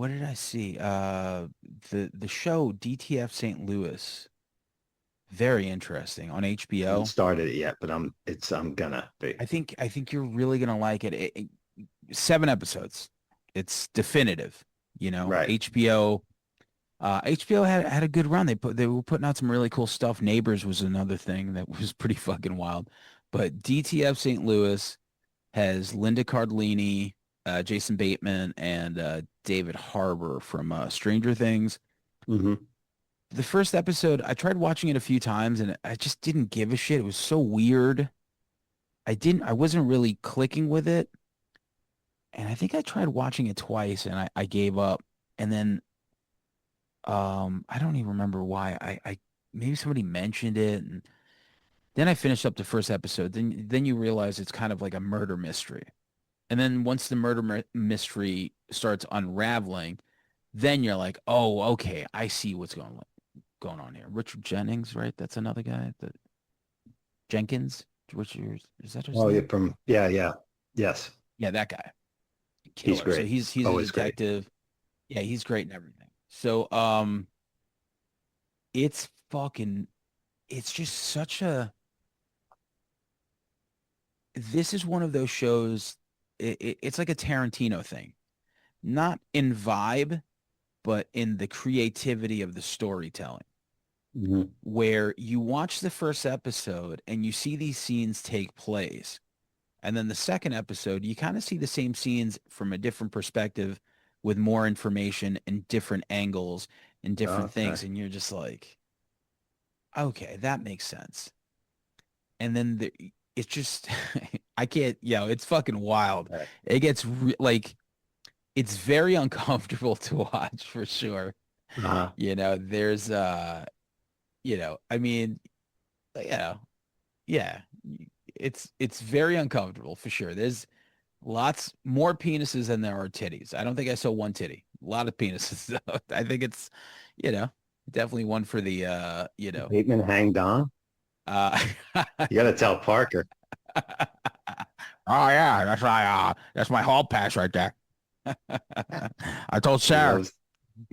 did I see? The show DTF St. Louis. Very interesting on I haven't HBO. started it yet, but I'm gonna be. I think you're really gonna like it. 7 episodes. It's definitive. You know, Right. HBO had a good run. They were putting out some really cool stuff. Neighbors was another thing that was pretty fucking wild. But DTF St. Louis has Linda Cardellini, Jason Bateman, and David Harbour from Stranger Things. Hmm. The first episode, I tried watching it a few times and I just didn't give a shit. It was so weird. I wasn't really clicking with it. And I think I tried watching it twice and I gave up. And then I don't even remember why. I maybe somebody mentioned it and then I finished up the first episode. Then you realize it's kind of like a murder mystery. And then once the mystery starts unraveling, then you're like, "Oh, okay, I see what's going on here." Richard Jennings, right? That's another guy. Jenkins. Richard, is that his Oh yeah, name? yes, Yeah, that guy. he's Killer. So great. he's a Always great. detective. Yeah, he's great and everything. So it's fucking it's just such a this is one of those shows it's like a Tarantino thing. Not in vibe, but in the creativity of the storytelling. Hmm. Where you watch the first episode and you see these scenes take place. And then the second episode, you kind of see the same scenes from a different perspective with more information and different angles and different Okay. things. And you're just like, okay, that makes sense. And then it's just, I can't, it's fucking wild. Right. It gets like, it's very uncomfortable to watch for sure. Uh-huh. There's, I mean, you know, yeah, it's very uncomfortable for sure. There's lots more penises than there are titties. I don't think I saw one titty. A lot of penises. Though. I think it's, you know, definitely one for the Bateman hanged on. uh You got to tell Parker. Oh yeah, that's my hall pass right there. I told He Sarah he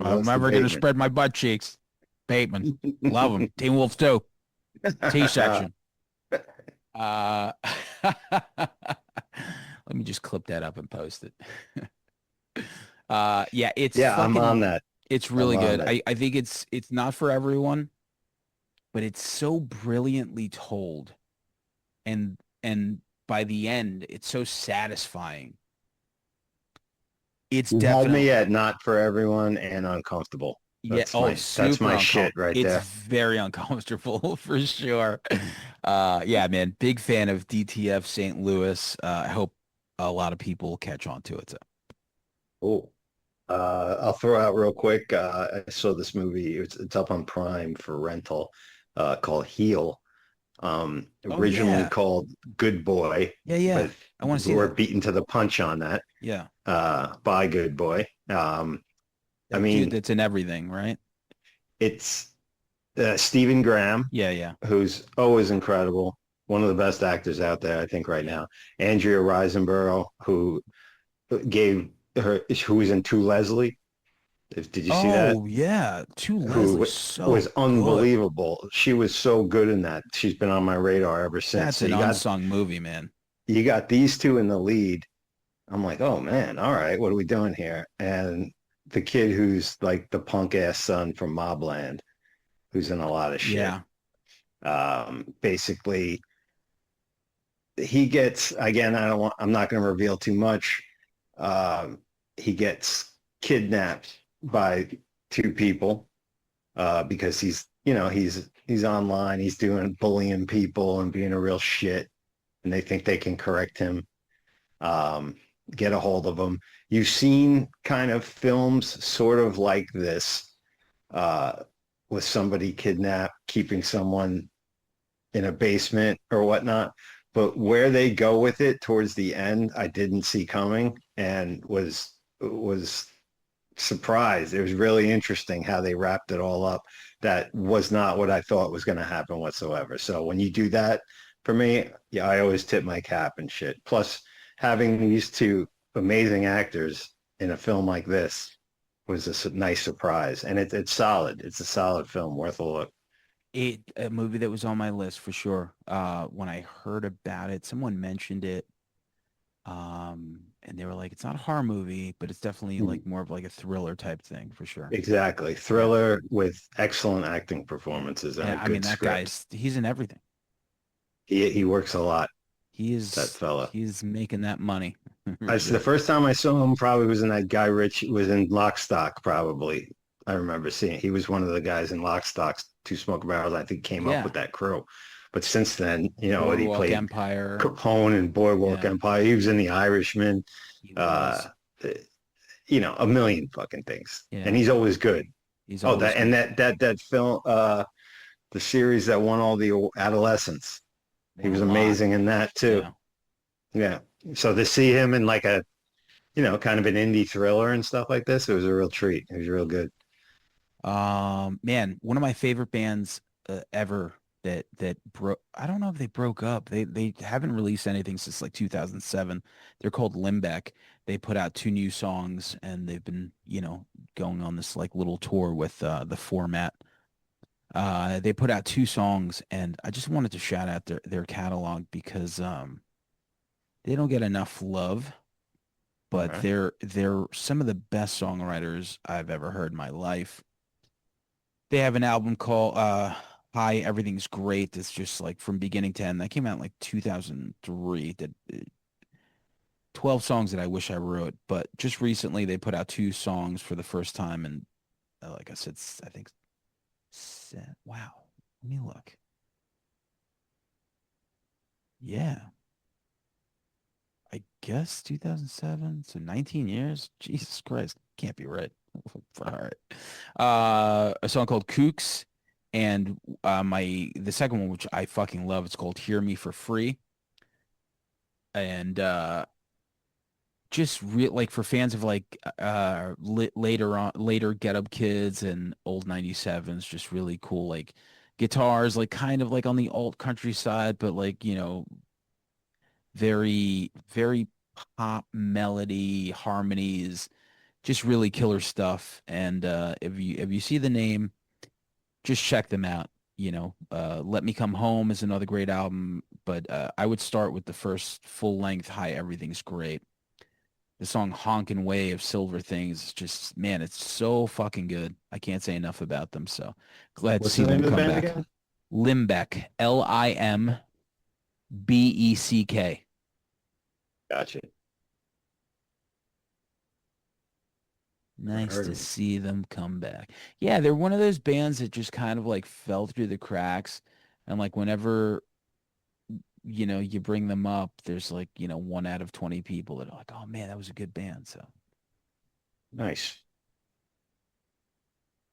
I'm loves the never gonna Bateman. spread my butt cheeks. Bateman. Love him. Teen Wolf too. T section. Uh Let me just clip that up and post it. Yeah, Yeah, I'm on that. it's I'm really on good. that. I think it's not for everyone, but it's so brilliantly told, and by the end, it's so satisfying. It's You had me definitely, at not for everyone and uncomfortable. yeah, oh, That's super my shit uncomfortable. right It's there. very uncomfortable for sure. Yeah, man, big fan of DTF St. Louis. I hope a lot of people catch on to it. So. Oh, I'll throw out real quick. I saw this movie. It's up on Prime for rental, called Heel. Oh Originally yeah, called Good Boy, yeah, yeah. but I want to see we're that. beaten to the punch on that. Yeah, By Good Boy. I that dude mean, that's in everything, right? it's Stephen Graham, Yeah, yeah. who's always incredible, one of the best actors out there, I think, right Yeah. now. Andrea Riseborough, who gave who was in To Leslie. Did you see that? Oh yeah, to Leslie, Who was so good. unbelievable. She was so good in that. She's been on my radar ever since. That's So an unsung movie, man. you got these two in the lead. I'm like, oh man, all right, what are we doing here? And the kid who's like the punk ass son from Mobland, who's in a lot of shit. Yeah, Basically, he gets again. I'm not going to reveal too much. Um, he gets kidnapped by two people because he's online. He's doing bullying people and being a real shit, and they think they can correct him. Um, get a hold of him. You've seen kind of films sort of like this, uh, with somebody kidnapped, keeping someone in a basement or whatnot. But where they go with it towards the end, I didn't see coming and was surprised. It was really interesting how they wrapped it all up. That was not what I thought was going to happen whatsoever. So when you do that for me, yeah, I always tip my cap and shit. Plus, having these two amazing actors in a film like this was a nice surprise, and it's solid. It's a solid film, worth a look. a movie that was on my list for sure. When I heard about it, someone mentioned it, and they were like, "It's not a horror movie, but it's definitely like more of like a thriller type thing for sure." Exactly. Yeah, Thriller with excellent acting yeah, performances and a and I mean good that script. he's in everything. He works a lot, that fella. He's making that money for The sure. first time I saw him probably was in that Guy Ritchie was in Lock Stock, probably. I remember seeing he was one of the guys in Lock Stock, Two Smoke Barrels. I think came up Yeah, with that crew. But since then, he Boardwalk played Empire. Capone in Boardwalk Yeah, Empire. He was in The Irishman. he Uh, was. a million fucking things, and Yeah, he's always good. he's Oh, always that and good. that film, the series that won all the adolescents. He Won a was lot. amazing in that too. Yeah. Yeah. So to see him in like a, kind of an indie thriller and stuff like this, it was a real treat. It was real good. Man, one of my favorite bands ever that broke. I don't know if they broke up. They haven't released anything since like 2007. They're called Limbeck. They put out two new songs, and they've been, going on this like little tour with the Format. They put out two songs, and I just wanted to shout out their catalog because they don't get enough love, All but right. they're some of the best songwriters I've ever heard in my life. They have an album called Hi, Everything's Great. It's just like from beginning to end. That came out in like 2003. That 12 songs that I wish I wrote, but just recently they put out two songs for the first time, and like I said, I think wow. Let me look. Yeah, I guess 2007. So 19 years. Jesus Christ, can't be right. All right. A song called Kooks, and the second one, which I fucking love, it's called Hear Me for Free. And just like for fans of like later Get Up Kids and old 97s, just really cool like guitars, like kind of like on the alt country side, but like, very, very pop melody, harmonies, just really killer stuff. And if you see the name, just check them out. Let Me Come Home is another great album, but I would start with the first full length Hi Everything's Great. The song Honkin' Way of Silver Things is just, man, it's so fucking good. I can't say enough about them. So glad to What's see the name them of the come band back. again? Limbeck, Limbeck. Gotcha. Never Nice heard to of them. see them come back. Yeah, they're one of those bands that just kind of like fell through the cracks. And like whenever, you bring them up, there's like, 1 out of 20 people that are like, oh man, that was a good band. So Nice.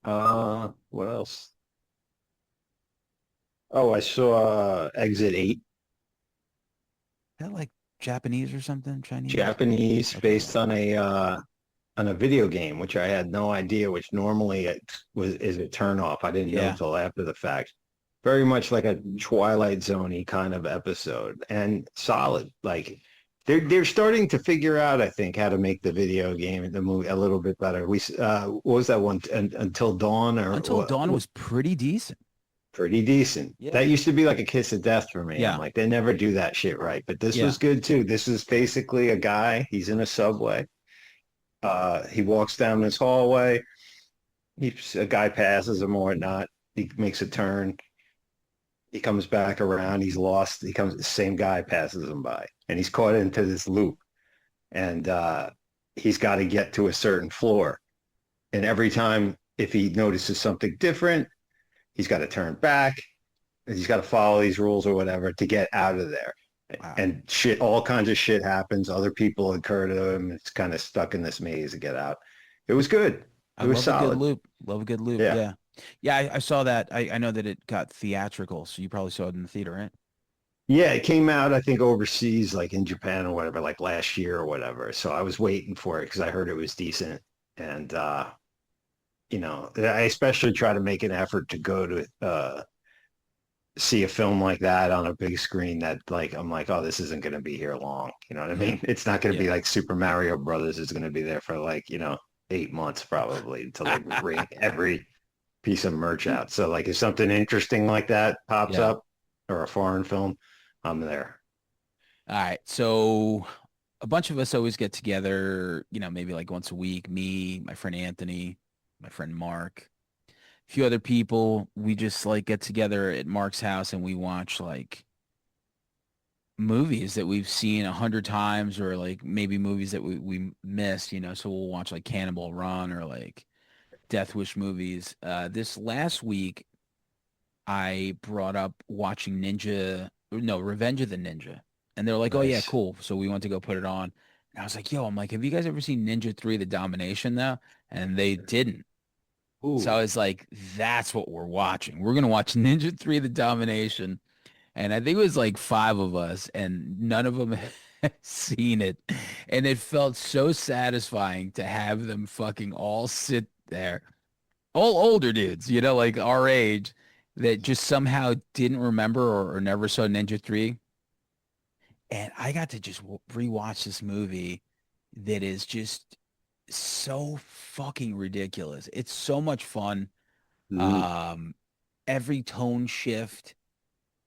What else? Oh, I saw Exit 8, is that like Japanese or something? Chinese? Japanese, Okay. based on a video game, which I had no idea, which normally it was is a turn off. I didn't know Yeah. until after the fact. Very much like a Twilight Zone-y kind of episode, and solid. Like they're starting to figure out, I think, how to make the video game and the movie a little bit better. What was that one? Until Dawn, or Until Dawn was pretty decent. pretty decent. Yeah. That used to be like a kiss of death for me. I'm Yeah. like, they never do that shit right. But this Yeah. was good too. This is basically a guy. He's in a subway. He walks down this hallway. A guy passes him or whatnot. He makes a turn. He comes back around. He's lost. He comes. The same guy passes him by, and he's caught into this loop. And he's got to get to a certain floor. And every time, if he notices something different, he's got to turn back. He's got to follow these rules or whatever to get out of there. Wow. And shit, all kinds of shit happens. Other people occur to him. It's kind of stuck in this maze to get out. It was good. I It was love a good solid. loop. Love a good loop. Yeah. Yeah. Yeah, I saw that. I know that it got theatrical, so you probably saw it in the theater, right? Yeah, it came out, I think, overseas, like in Japan or whatever, like last year or whatever. So I was waiting for it because I heard it was decent. And I especially try to make an effort to go to see a film like that on a big screen that like I'm like, oh, this isn't gonna be here long. You know what I Yeah. mean? It's not gonna be Yeah. like Super Mario Brothers is gonna be there for like, 8 months probably until they bring every piece of merch out. So like if something interesting like that pops Yeah. up or a foreign film, I'm there. All right. So a bunch of us always get together, maybe like once a week. Me, my friend Anthony, my friend Mark, a few other people. We just like get together at Mark's house and we watch like movies that we've seen 100 times or like maybe movies that we missed, So we'll watch like Cannibal Run or like Death Wish movies. This last week, I brought up watching no, Revenge of the Ninja. And they're like, oh, yeah, Nice. cool. So we went to go put it on. And I was like, yo, I'm like, have you guys ever seen Ninja 3, The Domination, though? And they didn't. So I Ooh, was like, that's what we're watching. We're going to watch Ninja 3, The Domination. And I think it was like five of us, and none of them had seen it. And it felt so satisfying to have them fucking all sit there, all older dudes, like our age, that just somehow didn't remember or never saw Ninja 3. And I got to just rewatch this movie that is just so fucking ridiculous. It's so much fun. mm, Um, every tone shift.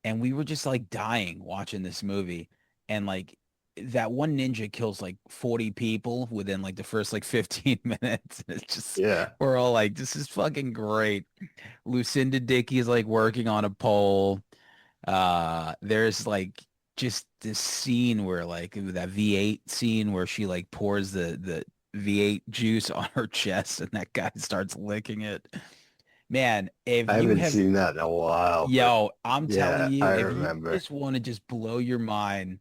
And we were just like dying watching this movie. And like that one ninja kills like 40 people within like the first like 15 minutes. It's just, yeah. we're all like, this is fucking great. Lucinda Dickey is like working on a pole. There's like just this scene where like that V8 scene where she like pours the V8 juice on her chest and that guy starts licking it. Man, if I you haven't have seen that in a while, but Yo, I'm telling yeah, you, I if you remember. just want to just blow your mind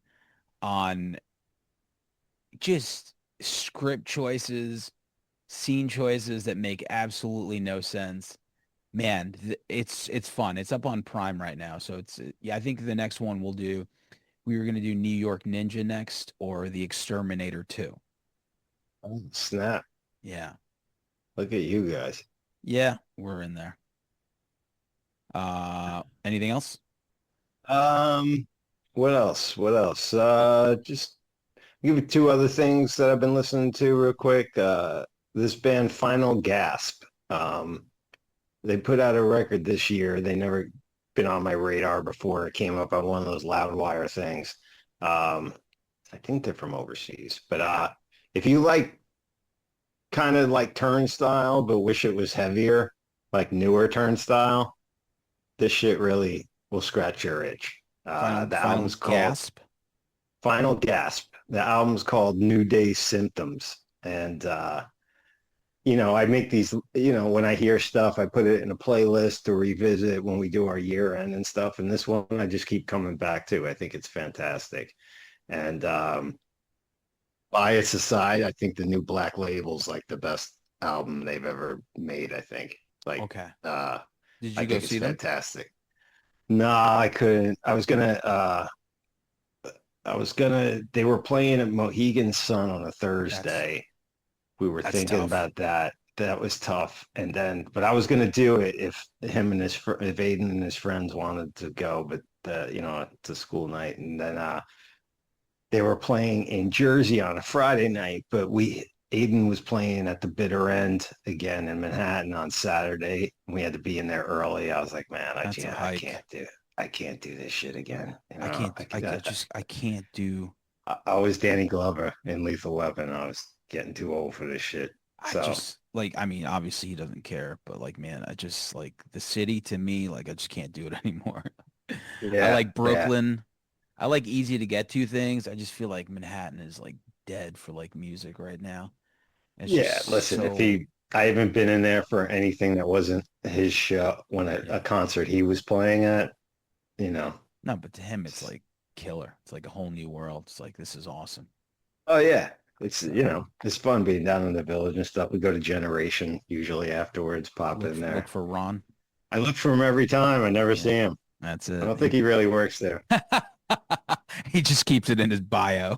on just script choices, scene choices that make absolutely no sense, man, it's fun. It's up on Prime right now, so yeah. I think the next one we'll do, we were gonna do New York Ninja next or The Exterminator 2. Oh, snap. Yeah, Look at you guys. yeah, we're in there. Anything else? Um, what else? What else? Just give you two other things that I've been listening to real quick. This band Final Gasp. They put out a record this year. They never been on my radar before. It came up on one of those Loudwire things. Um, I think they're from overseas, but if you like kind of like Turnstile, but wish it was heavier, like newer Turnstile, this shit really will scratch your itch. Final The Final album's called Gasp. Final Gasp. The album's called New Day Symptoms. And, I make these, when I hear stuff, I put it in a playlist to revisit when we do our year end and stuff. And this one I just keep coming back to. I think it's fantastic. And bias aside, I think the new Black Label's like the best album they've ever made, I think. Like, Okay. uh, Did I you go think it's see them? fantastic. No, I couldn't. They were playing at Mohegan Sun on a That's Thursday. We were that's thinking tough. about that. That was tough. And then, but I was going to do it if if Aiden and his friends wanted to go, but it's a school night. And then, they were playing in Jersey on a Friday night, but Aiden was playing at the bitter end again in Manhattan on Saturday. We had to be in there early. I was like, man, That's a hike. I can't do this shit again. I can't. I can't do. I was Danny Glover in Lethal Weapon. I was getting too old for this shit. I So just like. I mean, obviously he doesn't care, but like, man, I just like the city to me. Like, I just can't do it anymore. I yeah, like yeah, Brooklyn. I like easy to get to things. I just feel like Manhattan is like dead for like music right now. It's just yeah. Listen, so I haven't been in there for anything that wasn't his show when a yeah. concert he was playing at. You know, No, but to him it's like killer. It's like a whole new world. It's like this is awesome. oh yeah, it's So it's fun being down in the village and stuff. We go to Generation usually afterwards, pop in look there. for Ron. I look for him every time. I never Yeah, see him. that's I it. don't think he really works there. He just keeps it in his bio.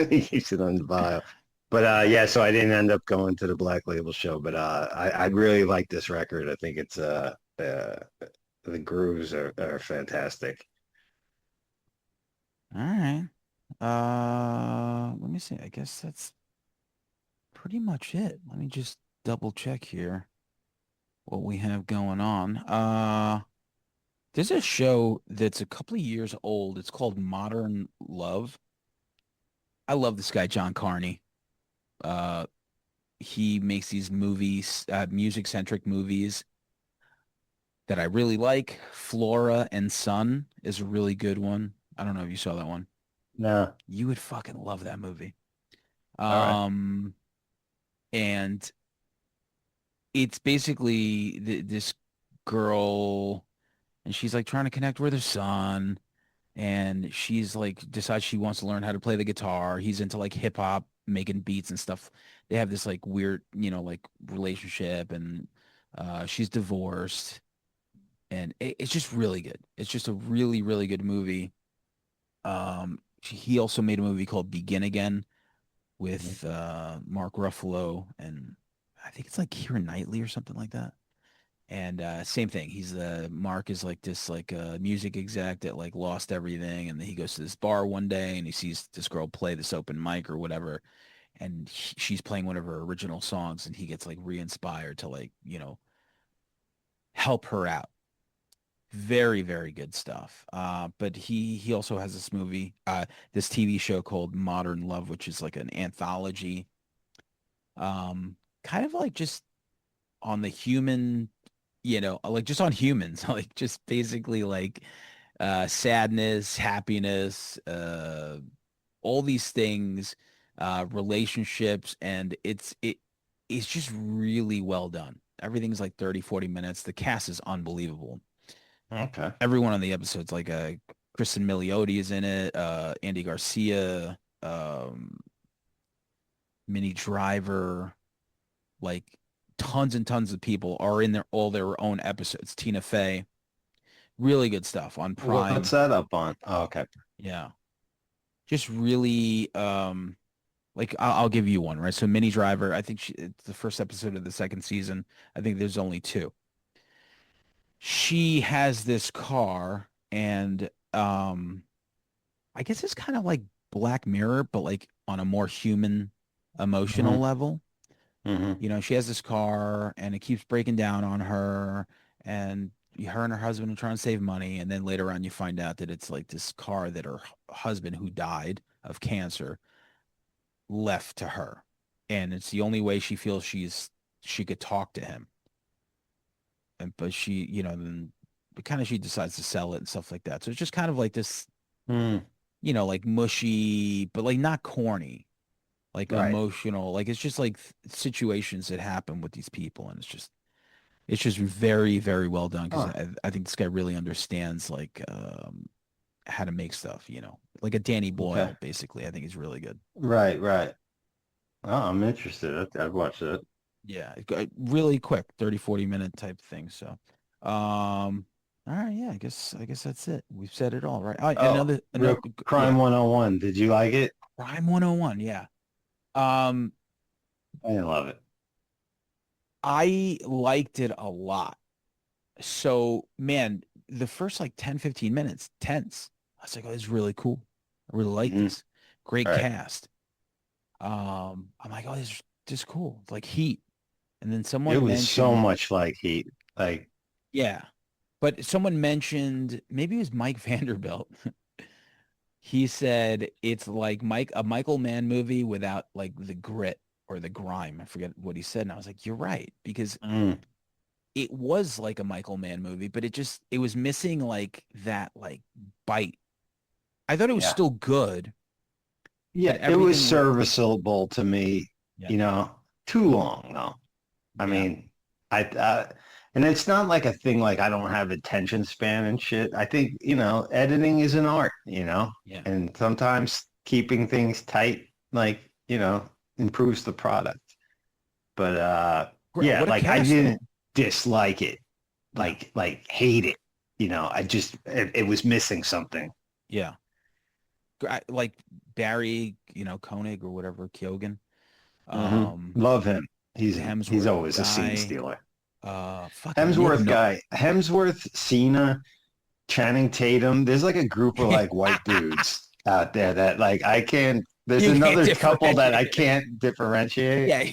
He keeps it on the bio. But yeah, so I didn't end up going to the Black Label show, but I really like this record. I think it's the grooves are fantastic. All right. Let me see. I guess that's pretty much it. Let me just double check here what we have going on. There's a show that's a couple of years old. It's called Modern Love. I love this guy, John Carney. Uh, he makes these movies, music-centric movies that I really like. Flora and Son is a really good one. I don't know if you saw that one. No, You would fucking love that movie. all right. Um, and it's basically this girl, and she's like trying to connect with her son, and she's like decides she wants to learn how to play the guitar. He's into like hip hop, making beats and stuff. They have this like weird, like relationship, and she's divorced, and it's just really good. It's just a really, really good movie. He also made a movie called Begin Again with Mark Ruffalo, and I think it's like Keira Knightley or something like that. And same thing. Mark is like this like music exec that like lost everything, and then he goes to this bar one day and he sees this girl play this open mic or whatever, and she's playing one of her original songs, and he gets like re-inspired to like help her out. Very, very good stuff. But he also has this TV show called Modern Love, which is like an anthology, kind of like just on the human, like just on humans, like just basically like sadness, happiness, all these things, relationships, and it's just really well done. Everything's like 30, 40 minutes. The cast is unbelievable. Okay. Everyone on the episode's like Kristen Milioti is in it, Andy Garcia, Minnie Driver, like tons and tons of people are in all their own episodes. Tina Fey, really good stuff on What's Prime. that up on? Oh, okay. Yeah. Just really like I'll give you one, right? So Minnie Driver, I think it's the first episode of the second season. I think there's only two. She has this car, and I guess it's kind of like Black Mirror, but like on a more human, emotional Mm-hmm. level. Mm-hmm. She has this car and it keeps breaking down on her, and her and her husband are trying to save money, and then later on you find out that it's like this car that her husband, who died of cancer, left to her, and it's the only way she feels she could talk to him. And but she, then but kind of she decides to sell it and stuff like that. So it's just kind of like this, Mm, like mushy, but like not corny, like right. emotional. Like it's just like situations that happen with these people, and it's just very, very well done because Huh. I think this guy really understands like how to make stuff, like a Danny Okay. Boyle, basically. I think he's really good. Right, right. Oh, I'm interested. I'd watch it. Yeah, really quick, 30-40 minute type thing. So, all right, yeah, I guess that's it. We've said it all, right? Oh, Oh, another, Real yeah, Crime 101. Did you like it? Crime 101, yeah. Um, I didn't love it. I liked it a lot. So, man, the first like 10-15 minutes, tense. I was like, oh, this is really cool. I really like Hmm. this. Great All right. cast. I'm like, oh, this is cool. It's like Heat. And then It someone was so mentioned, much like Heat. Like, yeah, but someone mentioned maybe it was Mike Vanderbilt. He said it's like a Michael Mann movie without like the grit or the grime. I forget what he said. And I was like, you're right, because mm, it was like a Michael Mann movie, but it was missing like that like bite. I thought it was yeah. still good, but Yeah, it was everything with serviceable to me, yeah, you know, too long though. I yeah, mean, and it's not like a thing like I don't have attention span and shit. I think, editing is an art, yeah. and sometimes keeping things tight, like, improves the product. But yeah, What a like I cast though. didn't dislike it, No, like hate it. It was missing something. yeah. Like Barry, Koenig or whatever, Keoghan. Hmm. Um, Love him. the He's Hemsworth always a scene guy. stealer. Fucking Nick Hemsworth No. guy, Hemsworth, Cena, Channing Tatum. There's like a group of like white dudes out there that like I can't. There's You can't another couple that I differentiate. can't differentiate. Yeah,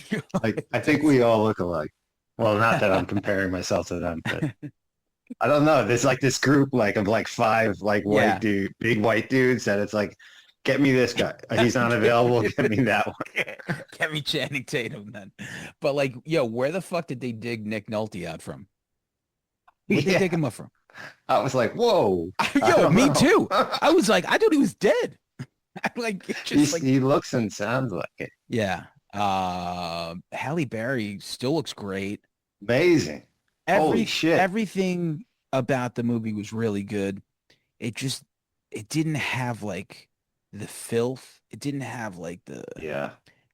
Like I think that's we all look alike. Well, not that I'm comparing myself to them, but I don't know. There's like this group like of like five like yeah. big white dudes that it's like, get me this guy. He's not Get available. me Get me that one. get me Channing Tatum then. But like, yo, where the fuck did they dig Nick Nolte out from? Where'd they dig Yeah. him up from? I was like, whoa. I Yo, don't me know. too. I was like, I thought he was dead. Like, it's just like, He looks and sounds like it. yeah. Halle Berry still looks great. Amazing. Holy shit. Everything about the movie was really good. It just it didn't have like the filth. It Yeah.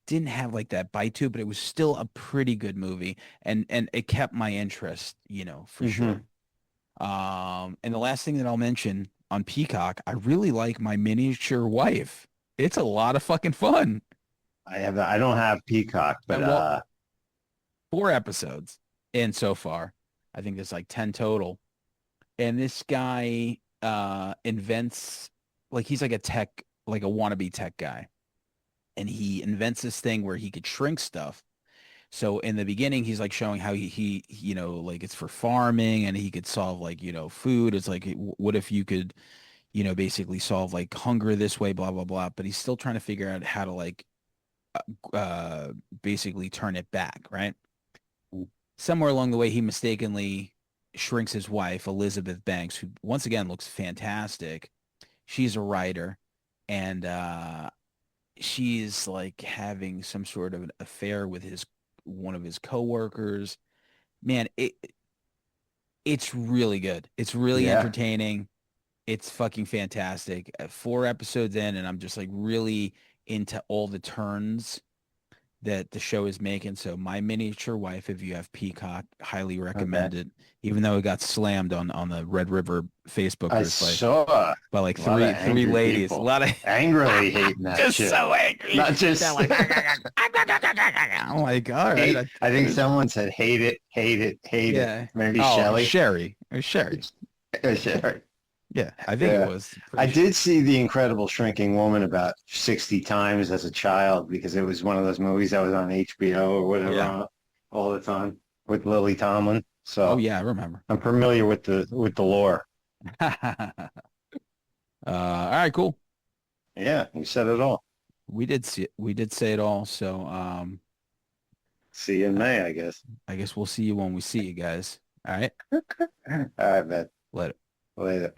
didn't have like that bite to it, but it was still a pretty good movie, and it kept my interest, for sure. Hmm. And the last thing that I'll mention on Peacock, I really like My Miniature Wife. It's a lot of fucking fun. I don't have Peacock, but And well, 4 episodes in so far. I think there's like 10 total. And this guy invents, like, he's like a tech, like a wannabe tech guy. And he invents this thing where he could shrink stuff. So in the beginning, he's like showing how like it's for farming and he could solve like, food. It's like, what if you could, basically solve like hunger this way, blah, blah, blah. But he's still trying to figure out how to like uh, basically turn it back, right? Somewhere along the way, he mistakenly shrinks his wife, Elizabeth Banks, who once again looks fantastic. She's a writer, and she's like having some sort of an affair with his one of his coworkers. Man, it's really good. It's really yeah. entertaining. It's fucking fantastic. 4 episodes in, and I'm just like really into all the turns that the show is making. So My Miniature Wife, if you have Peacock, highly Okay. recommend it. Even though it got slammed on the Red River Facebook I group saw by like a lot of three angry ladies. A people lot of angrily hating that just shit. so angry. Not They're just like, I'm like, all right, hate. I think someone said hate it, hate it, hate it. yeah. Maybe Oh, Shelley. Sherry. It was Sherry. Sure. Yeah, I think it Yeah. was I pretty sure. did see The Incredible Shrinking Woman about 60 times as a child because it was one of those movies that was on HBO or whatever Yeah. all the time with Lily Tomlin. Oh So yeah, I remember. I'm familiar with the lore. All right, cool. Yeah, you said it all. We did say it all. So See you in May, I guess. I guess we'll see you when we see you guys. All right. All right, man. Later. Later.